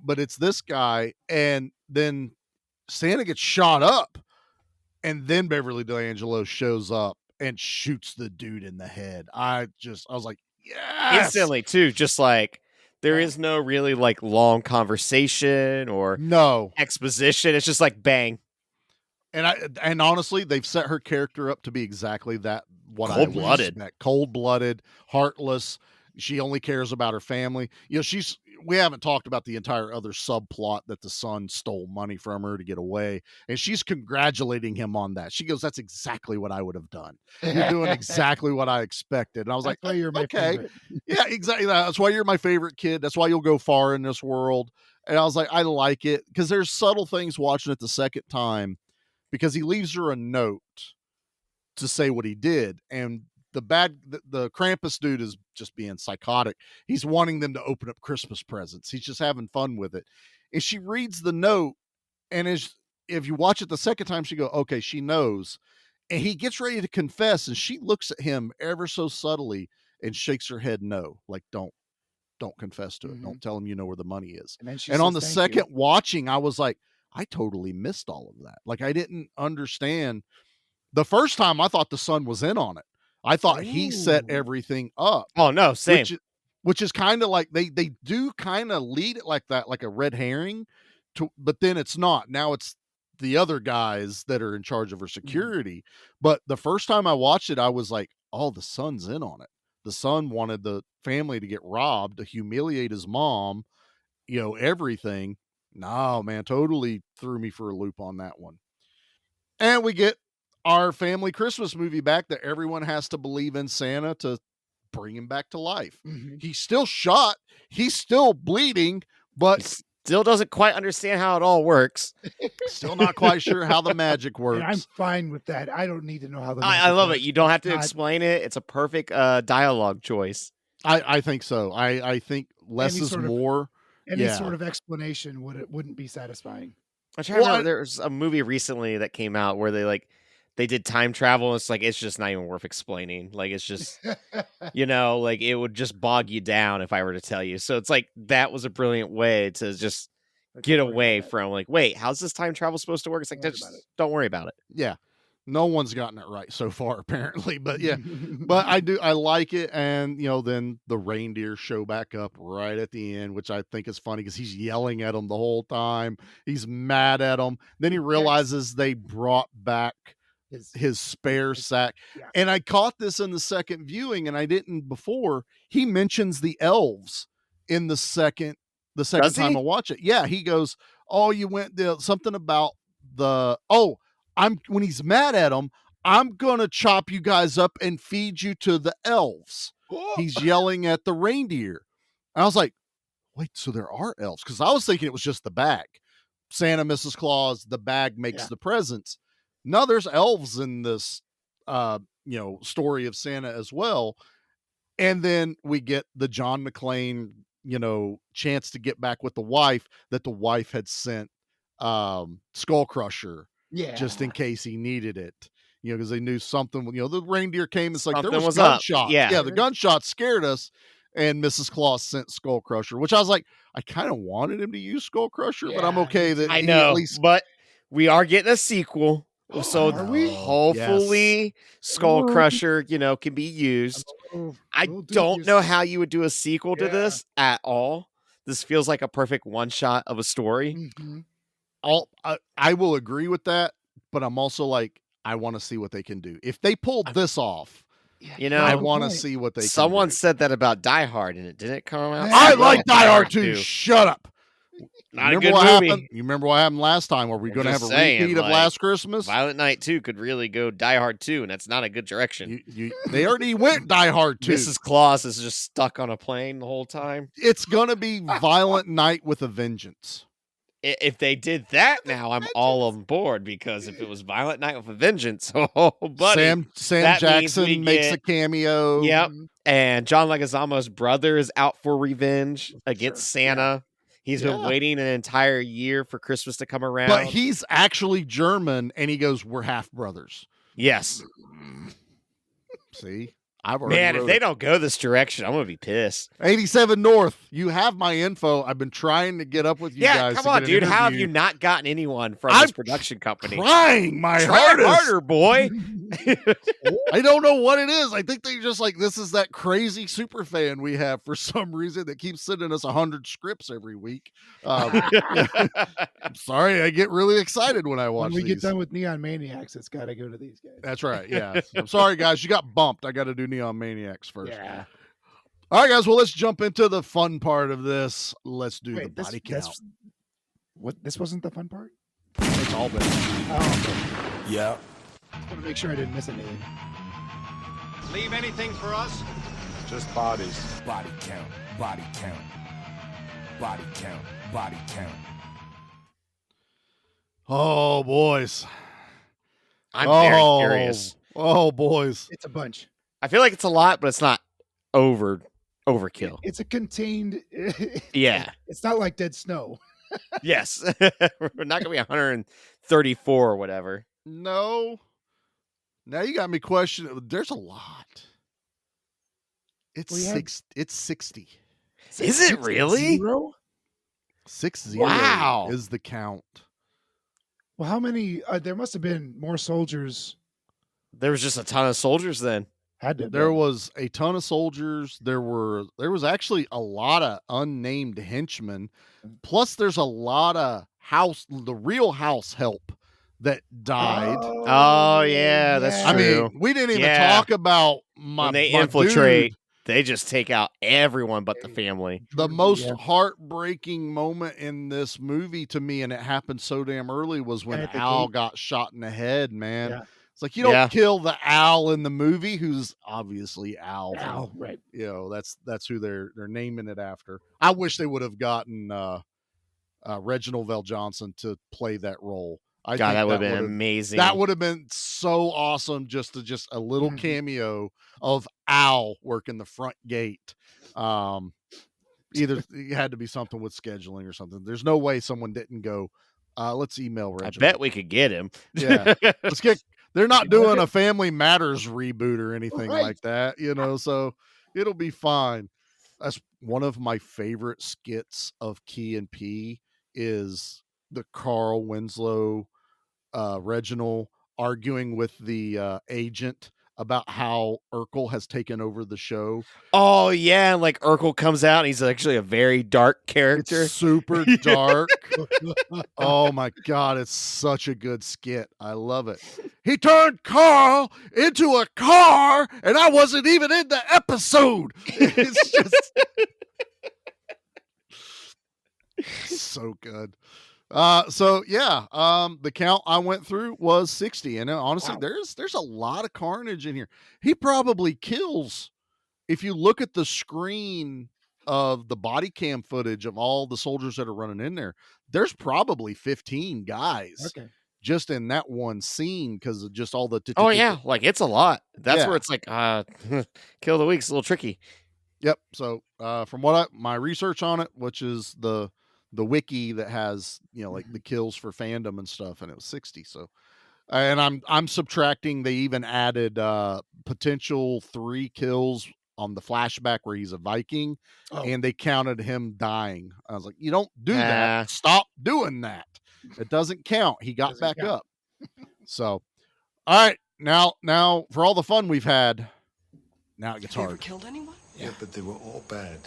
But it's this guy. And then Santa gets shot up and then Beverly D'Angelo shows up and shoots the dude in the head. I was like, yes! Instantly too. Just like, there is no really like long conversation or exposition. It's just like bang. And honestly, they've set her character up to be exactly that. Cold-blooded, cold-blooded, heartless. She only cares about her family. We haven't talked about the entire other subplot that the son stole money from her to get away. And she's congratulating him on that. She goes, that's exactly what I would have done. You're doing exactly what I expected. And I was like, you're my favorite. Yeah, exactly. That's why you're my favorite kid. That's why you'll go far in this world. And I was like, I like it because there's subtle things watching it the second time because he leaves her a note to say what he did. And the Krampus dude is just being psychotic. He's wanting them to open up Christmas presents. He's just having fun with it. And she reads the note, and if you watch it the second time, she go, okay, she knows. And he gets ready to confess, and she looks at him ever so subtly and shakes her head no, like don't confess to it. Don't tell him you know where the money is. And on the second watching, I was like, I totally missed all of that. Like I didn't understand. The first time I thought the son was in on it. I thought he set everything up. Oh no, same. Which is kind of like they do kind of lead it like that, like a red herring, but then it's not. Now it's the other guys that are in charge of her security. But the first time I watched it, I was like, oh, the son's in on it. The son wanted the family to get robbed, to humiliate his mom, everything. No, man, totally threw me for a loop on that one. And we get our family Christmas movie back that everyone has to believe in Santa to bring him back to life. He's still shot. He's still bleeding, but still doesn't quite understand how it all works. Still not quite sure how the magic works. And I'm fine with that. I don't need to know how the I love it. You don't have to explain it. It's a perfect dialogue choice. I think so. I think less is more. Any sort of explanation wouldn't be satisfying. I'm trying to remember, there was a movie recently that came out where they did time travel. It's like, it's just not even worth explaining. Like, it's just, like it would just bog you down if I were to tell you. So it's like, that was a brilliant way to just get away from like, wait, how's this time travel supposed to work? It's like, don't worry about it. Yeah. No one's gotten it right so far, apparently, but yeah, but I like it. And, then the reindeer show back up right at the end, which I think is funny because he's yelling at them the whole time. He's mad at them. Then he realizes they brought back his spare sack. Yeah. And I caught this in the second viewing and I didn't before. He mentions the elves in the second time I watch it. Yeah. He goes, oh, you went something about when he's mad at him, I'm going to chop you guys up and feed you to the elves. He's yelling at the reindeer. And I was like, wait, so there are elves? Because I was thinking it was just the bag. Santa, Mrs. Claus, the bag makes the presents. No, there's elves in this story of Santa as well. And then we get the John McClane, chance to get back with the wife that the wife had sent Skull Crusher just in case he needed it. Because they knew something, the reindeer came. It's like there Something was up. gunshots. Yeah. The gunshots scared us. And Mrs. Claus sent Skull Crusher, which I was like, I kind of wanted him to use Skull Crusher, but I'm okay that I he know, at least. but we are getting a sequel. So Are we? hopefully Skull Crusher, can be used. I don't know how you would do a sequel to this at all. This feels like a perfect one shot of a story. I will agree with that, but I'm also like, I want to see what they can do. If they pulled this off, I want to see what they Someone can do. said that about Die Hard, and it didn't come out. I like Die Hard 2. Shut up. Not you a good what movie. Happened? You remember what happened last time? Are we going to have a repeat of Last Christmas? Violent Night 2 could really go Die Hard 2, and that's not a good direction. They already went Die Hard 2. Mrs. Claus is just stuck on a plane the whole time. It's going to be Violent Night with a Vengeance. If they did that now, I'm all on board, because if it was Violent Night with a Vengeance, oh, buddy. Sam Jackson makes a cameo. Yep. And John Leguizamo's brother is out for revenge against Santa. He's been waiting an entire year for Christmas to come around. But he's actually German, and he goes, "We're half brothers." Yes. See? If they don't go this direction, I'm going to be pissed. 87 North, you have my info. I've been trying to get up with you guys. Come on, dude. How have you not gotten anyone from this production company? Trying my Try hardest. harder, boy. I don't know what it is. I think they just like, this is that crazy super fan we have for some reason that keeps sending us 100 scripts every week. I'm sorry. I get really excited when I watch When we these. get done with Neon Maniacs, it's got to go to these guys. That's right. Yeah. I'm sorry, guys. You got bumped. I got to do Neon Maniacs first. Yeah. All right, guys. Well, let's jump into the fun part of this. Let's do the body count. What? This wasn't the fun part? It's all been. Oh, okay. Yeah. I want to make sure I didn't miss anything. Leave anything for us? Just bodies. Body count. Body count. Body count. Body count. Oh, boys. I'm very curious. Oh, boys. It's a bunch. I feel like it's a lot, but it's not overkill. It's a contained. Yeah. It's not like Dead Snow. Yes. We're not going to be 134 or whatever. No. Now you got me questioning. There's a lot. It's It's 60. Is it really? 60 Wow. is the count. Well, how many? There must have been more soldiers. There was just a ton of soldiers then. There was a ton of soldiers. There was actually a lot of unnamed henchmen. Plus, there's a lot of the real house help that died. Oh yeah, that's true. I mean, we didn't even talk about when they my infiltrate. dude. They just take out everyone but the family. The most heartbreaking moment in this movie to me, and it happened so damn early, was when Al got shot in the head, man. Yeah. It's like, you don't kill the Al in the movie, who's obviously Al. Al, right. That's who they're naming it after. I wish they would have gotten Reginald Vell Johnson to play that role. I think that would have been amazing. That would have been so awesome, just a little cameo of Al working the front gate. Either it had to be something with scheduling or something. There's no way someone didn't go, let's email Reginald. I bet we could get him. Yeah. They're not doing a Family Matters reboot or anything like that, so it'll be fine. That's one of my favorite skits of Key and Peele is the Carl Winslow Reginald arguing with the agent about how Urkel has taken over the show. Oh yeah, and like Urkel comes out and he's actually a very dark character. It's super dark. Oh my god, it's such a good skit. I love it. He turned Carl into a car and I wasn't even in the episode. It's just so good. The count I went through was 60, and honestly, there's a lot of carnage in here. He probably kills. If you look at the screen of the body cam footage of all the soldiers that are running in there, there's probably 15 guys just in that one scene because of just all the. Oh yeah, like it's a lot. That's where Yeah. it's like, kill of the week's a little tricky. Yep. So from my research on it, which is the wiki that has like the kills for fandom and stuff, and it was 60. So, and I'm subtracting. They even added potential 3 kills on the flashback where he's a Viking, and they counted him dying. I was like, you don't do that. Stop doing that. It doesn't count. He got back up. So, all right, now for all the fun we've had, now it gets hard. Killed anyone? Yeah, but they were all bad.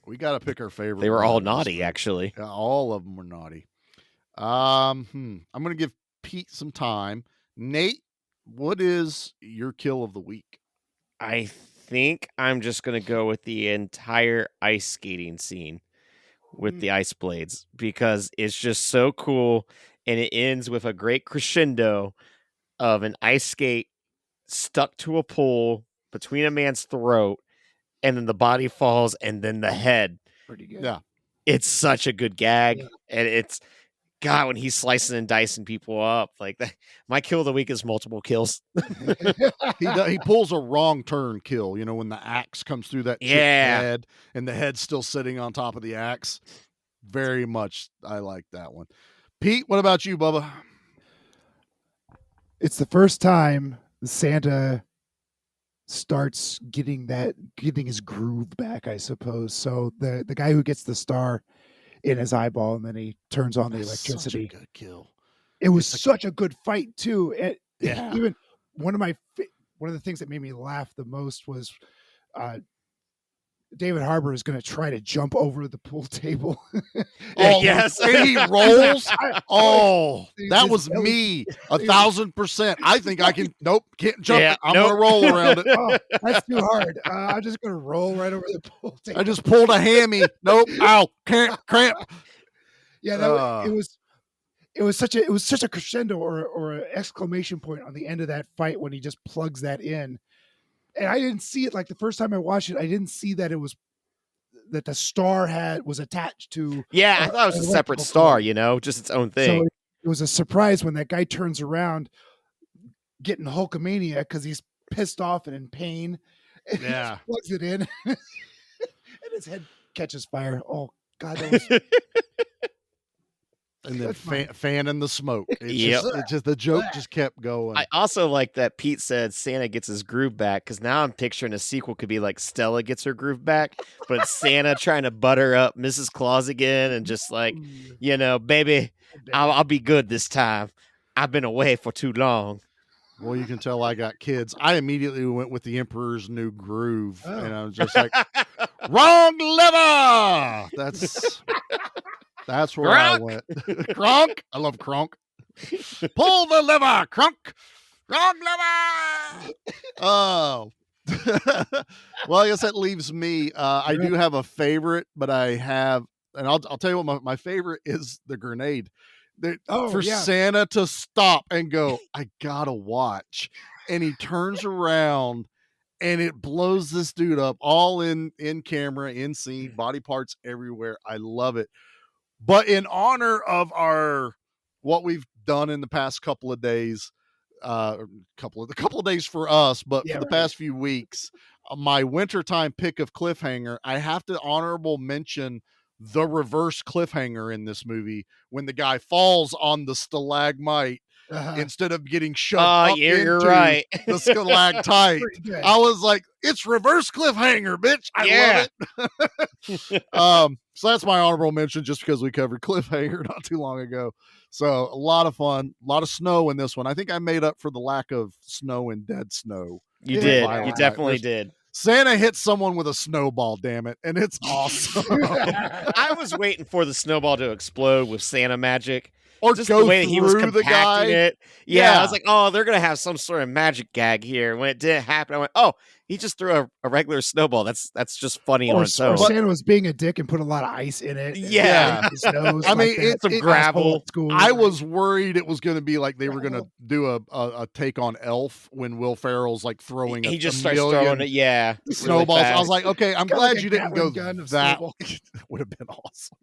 We got to pick our favorite. They were all naughty, actually. Yeah, all of them were naughty. I'm going to give Pete some time. Nate, what is your kill of the week? I think I'm just going to go with the entire ice skating scene with the ice blades because it's just so cool. And it ends with a great crescendo of an ice skate stuck to a pole between a man's throat, and then the body falls, and then the head. Pretty good. Yeah. It's such a good gag. And it's, God, when he's slicing and dicing people up, like that, my kill of the week is multiple kills. He pulls a wrong turn kill, when the axe comes through that chick's head and the head's still sitting on top of the axe. Very much, I like that one. Pete, what about you, Bubba? It's the first time Santa starts getting his groove back, I suppose. So the guy who gets the star in his eyeball and then he turns on the electricity. Such a good kill. It was such a good fight too. Yeah. Even one of the things that made me laugh the most was David Harbour is going to try to jump over the pool table. Yes. And he rolls. That was me 1,000%. I think I can. Nope. Can't jump it. I'm going to roll around it. That's too hard. I'm just going to roll right over the pool table. I just pulled a hammy. Nope. Ow. Cramp. Yeah. It was such a crescendo or an exclamation point on the end of that fight when he just plugs that in. And I didn't see it, like the first time I watched it, I didn't see that that the star was attached to. Yeah, I thought it was a separate star, just its own thing. So it was a surprise when that guy turns around getting Hulkamania because he's pissed off and in pain. And he just plugs it in and his head catches fire. Oh, God. That was... And then fanning the smoke. Yep. It's just the joke just kept going. I also like that Pete said Santa gets his groove back because now I'm picturing a sequel could be like Stella gets her groove back, but it's Santa trying to butter up Mrs. Claus again and just like, baby, I'll be good this time. I've been away for too long. Well, you can tell I got kids. I immediately went with the Emperor's New Groove, and I was just like, wrong lever. That's where I went. Kronk. I love Kronk. Pull the lever, Kronk. Wrong lever. Oh. Well, I guess that leaves me. I do have a favorite, but and I'll tell you what my favorite is the grenade. Santa to stop and go, I gotta watch. And he turns around and it blows this dude up all in camera, in scene, body parts everywhere. I love it. But in honor of what we've done in the past couple of days, a couple of days for us, but for the past few weeks, my wintertime pick of cliffhanger, I have to honorable mention the reverse cliffhanger in this movie when the guy falls on the stalagmite instead of getting shoved up into the stalactite. I was like, it's reverse cliffhanger, bitch. I love it. So that's my honorable mention just because we covered cliffhanger not too long ago. So a lot of fun, a lot of snow in this one. I think I made up for the lack of snow in Dead Snow. You did. You definitely did. Santa hits someone with a snowball, damn it. And it's awesome. I was waiting for the snowball to explode with Santa magic. Or just go the way that he was through the guy. compacting it. Yeah, I was like, oh, they're going to have some sort of magic gag here. When it didn't happen, I went, oh, he just threw a regular snowball. That's just funny on its own. Santa was being a dick and put a lot of ice in it. Yeah. His nose I mean, it's some gravel. I was worried it was going to be like they were going to do a take on Elf when Will Ferrell's like throwing he just starts throwing it, snowballs. Really I was like, okay, I'm glad you didn't go that. Would Would have been awesome.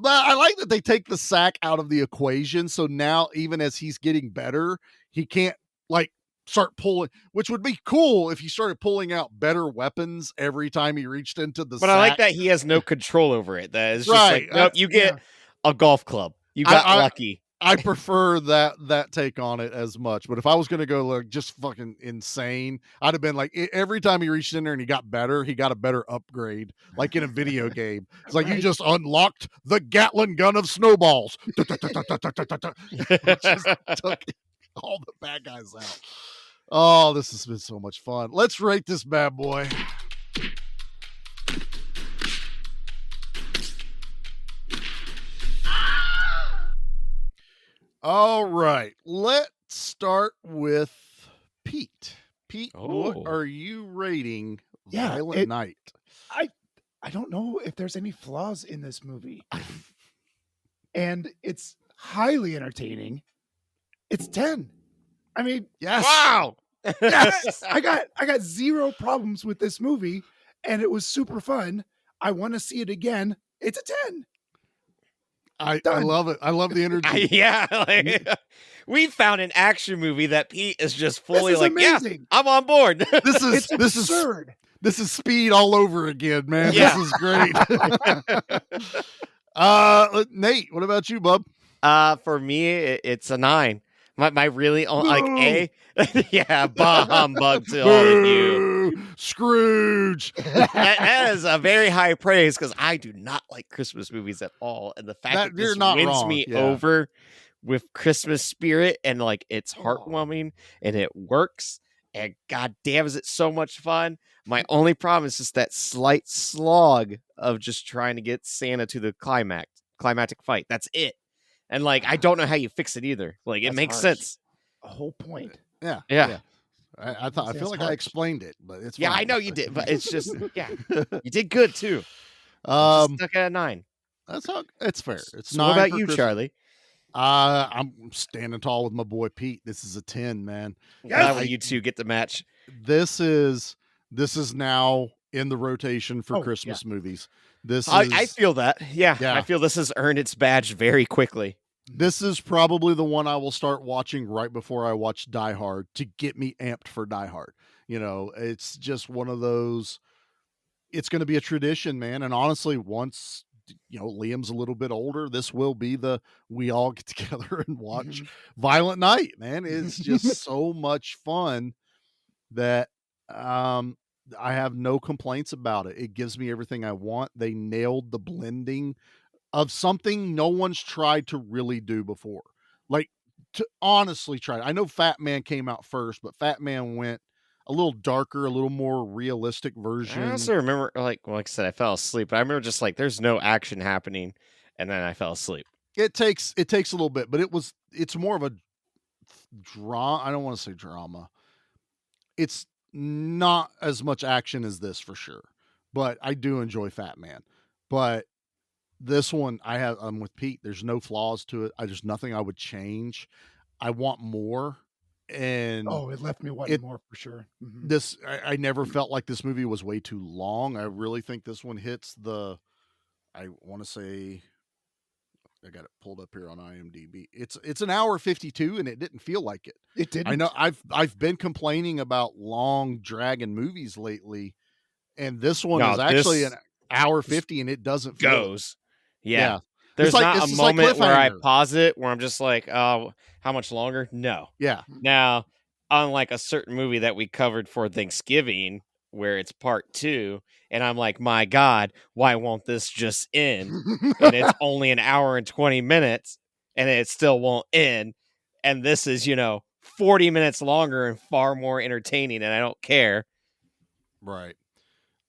But I like that they take the sack out of the equation. So now, even as he's getting better, he can't like start pulling, which would be cool if he started pulling out better weapons every time he reached into the But sack. I like that he has no control over it. That it's just Right. like, nope, you get a golf club. You got lucky. I prefer that take on it as much. But if I was going to go like just fucking insane, I'd have been like, every time he reached in there and he got better, he got a better upgrade, like in a video game. It's like, you just unlocked the Gatling gun of snowballs. Just took all the bad guys out. Oh, this has been so much fun. Let's rate this bad boy. All right, let's start with Pete. Pete, what are you rating Violent Night? I don't know if there's any flaws in this movie. And it's highly entertaining. It's 10. I mean, yes. Wow. Yes. I got zero problems with this movie, and it was super fun. I want to see it again. It's a 10. I love it. I love the energy. We found an action movie that Pete is just fully like, amazing. Yeah, I'm on board. This is absurd. This is Speed all over again, man. Yeah. This is great. Nate, what about you, bub? For me, it's a 9. My really like yeah, humbug to all of you, Scrooge. that is a very high praise because I do not like Christmas movies at all, and the fact that this wins me over with Christmas spirit and like it's heartwarming and it works, and god damn is it so much fun. My only problem is just that slight slog of just trying to get Santa to the climactic fight. That's it. And like, I don't know how you fix it either. Like, it makes sense. A whole point. Yeah. I feel like I explained it, but it's fine. I know you did, but it's just you did good too. Stuck at a 9. It's fair. It's so 9. What about you, Charlie? I'm standing tall with my boy Pete. This is a 10, man. Glad when you two get the match. This is now in the rotation for Christmas movies. I feel that. Yeah, I feel this has earned its badge very quickly. This is probably the one I will start watching right before I watch Die Hard to get me amped for Die Hard. You know, it's just one of those, it's going to be a tradition, man. And honestly, once, Liam's a little bit older, this will be we all get together and watch Violent Night, man. It's just so much fun that, I have no complaints about it. It gives me everything I want. They nailed the blending of something no one's tried to really do before. Like, to honestly try. I know Fat Man came out first, but Fat Man went a little darker, a little more realistic version. I also remember, like I said, I fell asleep. But I remember just like, there's no action happening, and then I fell asleep. It takes a little bit, but it's more of a drama. I don't want to say drama. It's not as much action as this for sure, but I do enjoy Fat Man. But this one, I'm with Pete. There's no flaws to it. There's nothing I would change. I want more. And it left me wanting more for sure. Mm-hmm. I never felt like this movie was way too long. I really think this one hits I want to say, I got it pulled up here on IMDb. It's an hour 52 and it didn't feel like it. It didn't. I know I've been complaining about long dragging movies lately, and this one is actually an hour 50 and it doesn't feel goes. Yeah. There's not a moment where I pause it where I'm just like, oh, how much longer? No. Yeah. Now, unlike a certain movie that we covered for Thanksgiving, where it's part 2, and I'm like, my God, why won't this just end? And it's only an hour and 20 minutes, and it still won't end. And this is, 40 minutes longer and far more entertaining, and I don't care. Right.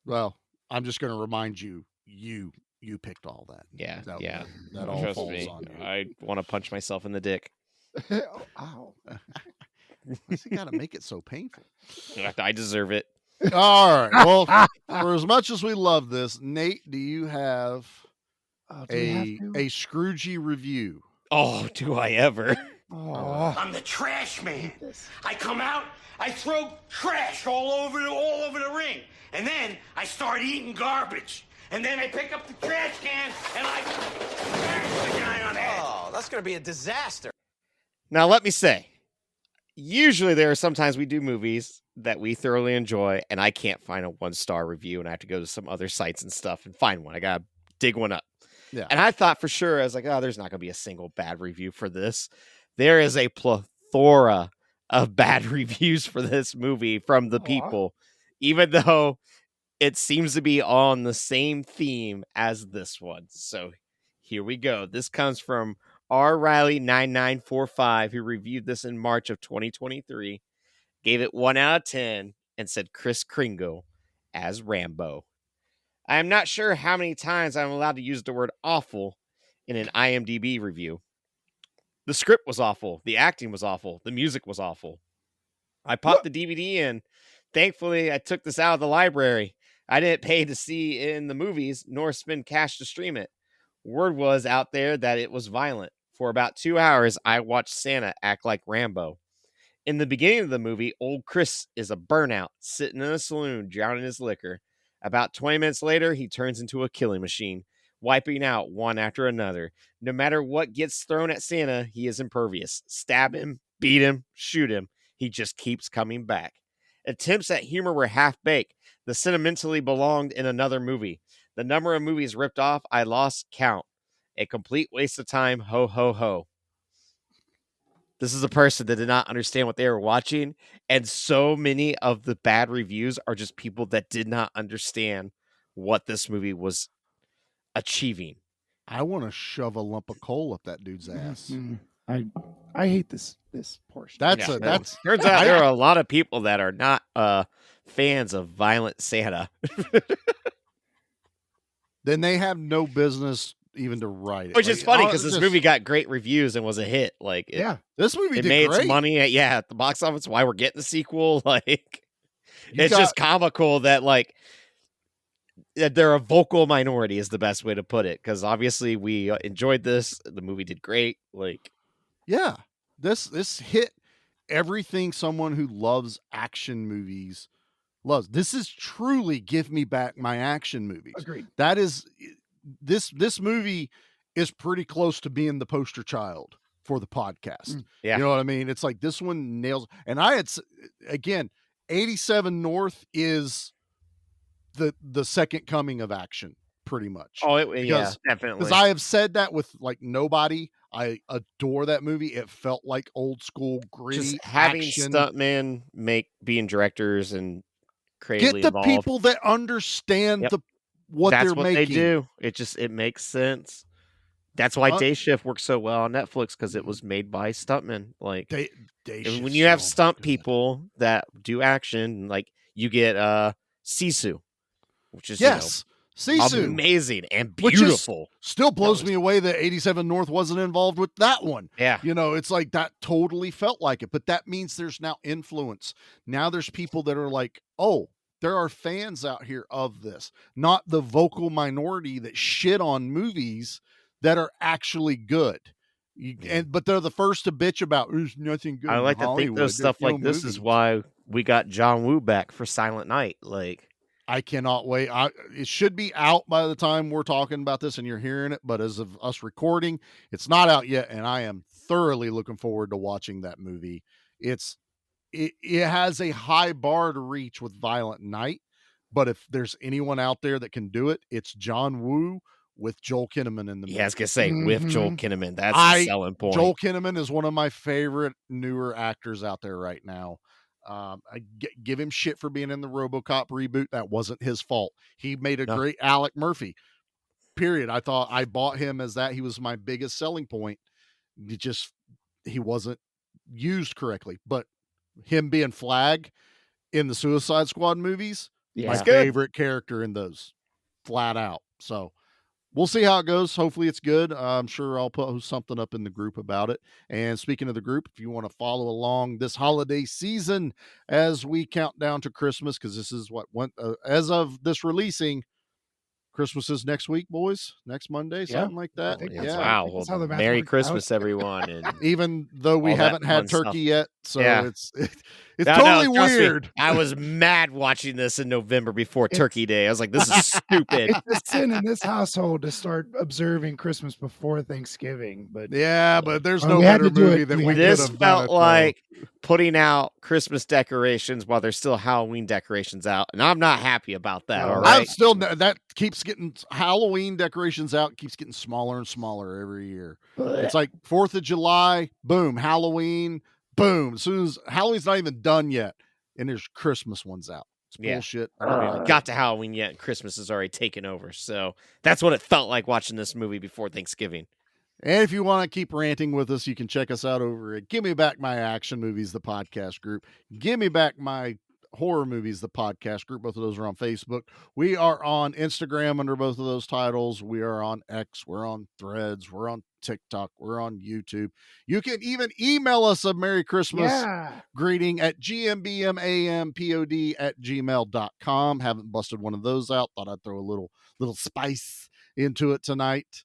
Well, I'm just going to remind you picked all that. Yeah. That all Trust falls me. on you. I want to punch myself in the dick. Ow. Why's he got to make it so painful? I deserve it. All right. Well, for as much as we love this, Nate, do you have a Scroogey review? Oh, do I ever? Oh. I'm the trash man. I come out, I throw trash all over the ring, and then I start eating garbage. and then I pick up the trash can and I bang the guy on the head. Oh, that's going to be a disaster. Now, let me say, usually there are sometimes we do movies that we thoroughly enjoy, and I can't find a 1-star review, and I have to go to some other sites and stuff and find one. I got to dig one up. Yeah. And I thought for sure, I was like, oh, there's not going to be a single bad review for this. There is a plethora of bad reviews for this movie from the people, even though it seems to be on the same theme as this one. So here we go. This comes from R. Riley9945, who reviewed this in March of 2023, gave it 1 out of 10, and said Chris Kringle as Rambo. I am not sure how many times I'm allowed to use the word awful in an IMDb review. The script was awful. The acting was awful. The music was awful. I popped the DVD in. Thankfully, I took this out of the library. I didn't pay to see it in the movies, nor spend cash to stream it. Word was out there that it was violent. For about 2 hours, I watched Santa act like Rambo. In the beginning of the movie, old Chris is a burnout, sitting in a saloon, drowning his liquor. About 20 minutes later, he turns into a killing machine, wiping out one after another. No matter what gets thrown at Santa, he is impervious. Stab him, beat him, shoot him. He just keeps coming back. Attempts at humor were half-baked. The sentimentally belonged in another movie. The number of movies ripped off, I lost count. A complete waste of time, ho, ho, ho. This is a person that did not understand what they were watching, and so many of the bad reviews are just people that did not understand what this movie was achieving. I want to shove a lump of coal up that dude's ass. I hate this portion. That's turns out there are a lot of people that are not fans of violent Santa. Then they have no business even to write it. Which is funny because this movie got great reviews and was a hit. Like, this movie it did made great. its money at the box office. Why we're getting the sequel? Like, it's just comical that like that they're a vocal minority is the best way to put it. Because obviously we enjoyed this. The movie did great. Like, yeah, this hit everything someone who loves action movies loves. This is truly give me back my action movies. Agreed. That is this movie is pretty close to being the poster child for the podcast. Yeah. You know what I mean? It's like this one nails. And I had, again, 87 North is the second coming of action pretty much. Oh, definitely. Because I have said that with like Nobody. I adore that movie. It felt like old school gritty just having action. stuntmen being directors and creatively Get the involved. people that understand what That's they're what making. they do. It makes sense. That's why Day Shift works so well on Netflix because it was made by stuntmen. Like Day when you have stunt people that do action, like you get Sisu, which is Sisu, amazing and beautiful. Still blows me away that 87 North wasn't involved with that one. Yeah. It's like that totally felt like it, but that means there's now influence. Now there's people that are like, oh, there are fans out here of this, not the vocal minority that shit on movies that are actually good. But they're the first to bitch about there's nothing good. I like in to think those Hollywood. stuff like this is why we got John Woo back for Silent Night. Like, I cannot wait. It should be out by the time we're talking about this and you're hearing it. But as of us recording, it's not out yet. And I am thoroughly looking forward to watching that movie. It has a high bar to reach with Violent Night. But if there's anyone out there that can do it, it's John Woo with Joel Kinnaman in the movie. Yeah, I was going to say, with Joel Kinnaman. That's the selling point. Joel Kinnaman is one of my favorite newer actors out there right now. I give him shit for being in the RoboCop reboot. That wasn't his fault. He made a great Alec Murphy. Period. I thought I bought him as that. He was my biggest selling point. He wasn't used correctly. But him being Flag in the Suicide Squad movies, my favorite character in those, flat out. So we'll see how it goes. Hopefully it's good. I'm sure I'll post something up in the group about it. And speaking of the group, if you want to follow along this holiday season as we count down to Christmas, because this is as of this releasing, Christmas is next week, boys. Next Monday, something like that. Yeah. Wow. Well, Merry Christmas, everyone. And even though we all that haven't had fun turkey stuff. yet, so Yeah. it's No, totally trust me, weird. I was mad watching this in November before Turkey Day. I was like, this is stupid. It's a sin in this household to start observing Christmas before Thanksgiving. But yeah, but there's Well, no we had better to do movie it. that We we had could to This have done. felt it, though. like putting out Christmas decorations while there's still Halloween decorations out, and I'm not happy about that. All right, I'm still that keeps getting Halloween decorations out, keeps getting smaller and smaller every year. It's like 4th of July, boom, Halloween, boom. As soon as Halloween's not even done yet, and there's Christmas ones out. It's bullshit. I don't We like haven't it. got to Halloween yet, and Christmas is already taken over. So that's what it felt like watching this movie before Thanksgiving. And if you want to keep ranting with us, you can check us out over at Give Me Back My Action Movies, the podcast group. Give Me Back My Horror Movies, the podcast group. Both of those are on Facebook. We are on Instagram under both of those titles. We are on X. We're on Threads. We're on TikTok. We're on YouTube. You can even email us a Merry Christmas greeting at gmbmampod@gmail.com. Haven't busted one of those out. Thought I'd throw a little spice into it tonight.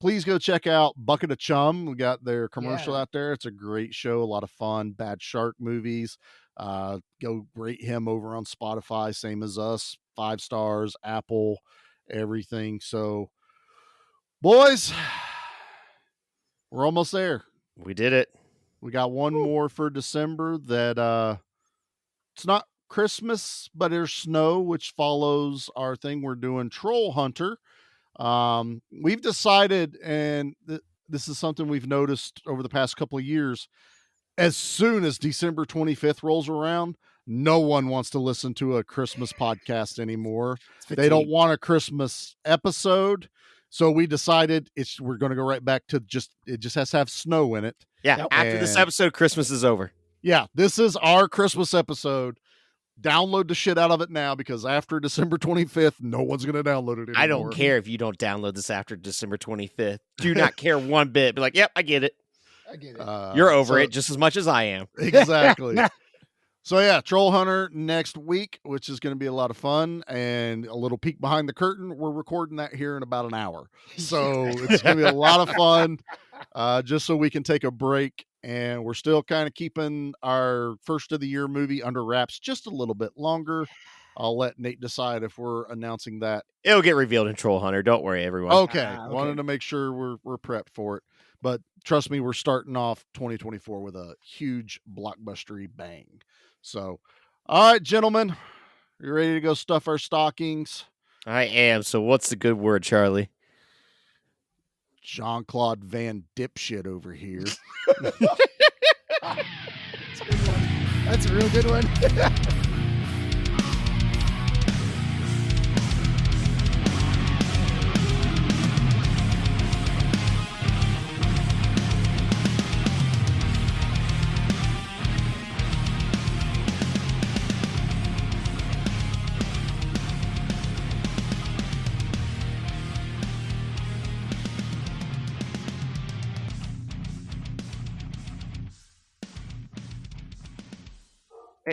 Please go check out Bucket of Chum. We got their commercial out there. It's a great show, a lot of fun. Bad Shark movies. Go rate him over on Spotify, same as us. 5 stars, Apple, everything. So, boys, we're almost there. We did it. We got one more for December that it's not Christmas, but there's snow, which follows our thing. We're doing Troll Hunter. We've decided, and this is something we've noticed over the past couple of years, as soon as December 25th rolls around, no one wants to listen to a Christmas podcast anymore. They don't want a Christmas episode. So we decided we're going to go right back to it just has to have snow in it. Yeah. After this episode, Christmas is over. Yeah. This is our Christmas episode. Download the shit out of it now, because after December 25th, no one's going to download it anymore. I don't care if you don't download this after December 25th. Do not care one bit. Be like, yep, I get it. I get it. You're over it just as much as I am. Exactly. So yeah, Troll Hunter next week, which is going to be a lot of fun, and a little peek behind the curtain. We're recording that here in about an hour. So it's going to be a lot of fun, just so we can take a break. And we're still kind of keeping our first of the year movie under wraps just a little bit longer. I'll let Nate decide if we're announcing that. It'll get revealed in Troll Hunter. Don't worry, everyone. Okay. Wanted to make sure we're prepped for it. But trust me, we're starting off 2024 with a huge blockbustery bang. So, all right, gentlemen, you ready to go stuff our stockings? I am. So what's the good word, Charlie? Jean-Claude Van Dipshit over here. That's a real good one.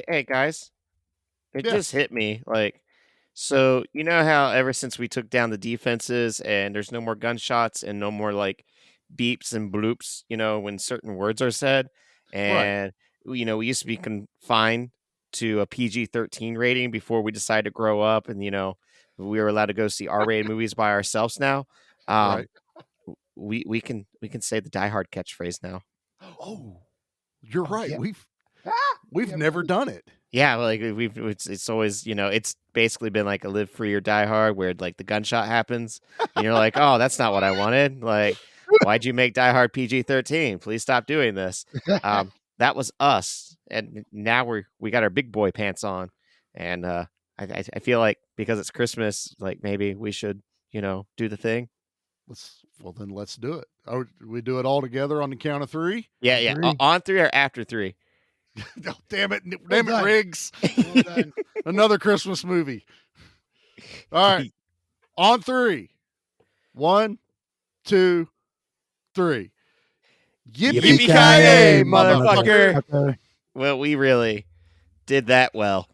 Hey guys, it just hit me. Like, so you know how ever since we took down the defenses and there's no more gunshots and no more like beeps and bloops, when certain words are said, and we used to be confined to a PG-13 rating before we decided to grow up, and we were allowed to go see R-rated movies by ourselves now. We can say the Die Hard catchphrase now. Oh, you're right. Yeah. We've never done it. Yeah, like it's always, it's basically been like a Live Free or Die Hard, where like the gunshot happens and you're like, oh, that's not what I wanted. Like, why'd you make Die Hard PG-13? Please stop doing this. That was us, and now we got our big boy pants on, and I feel like because it's Christmas, like maybe we should do the thing. Then let's do it. We do it all together on the count of 3. Yeah. On 3 or after 3. Oh, damn it, Riggs. Well done. Another Christmas movie. All right. On 3. 1, 2, 3. Yippee-ki-yay, motherfucker. Well, we really did that well.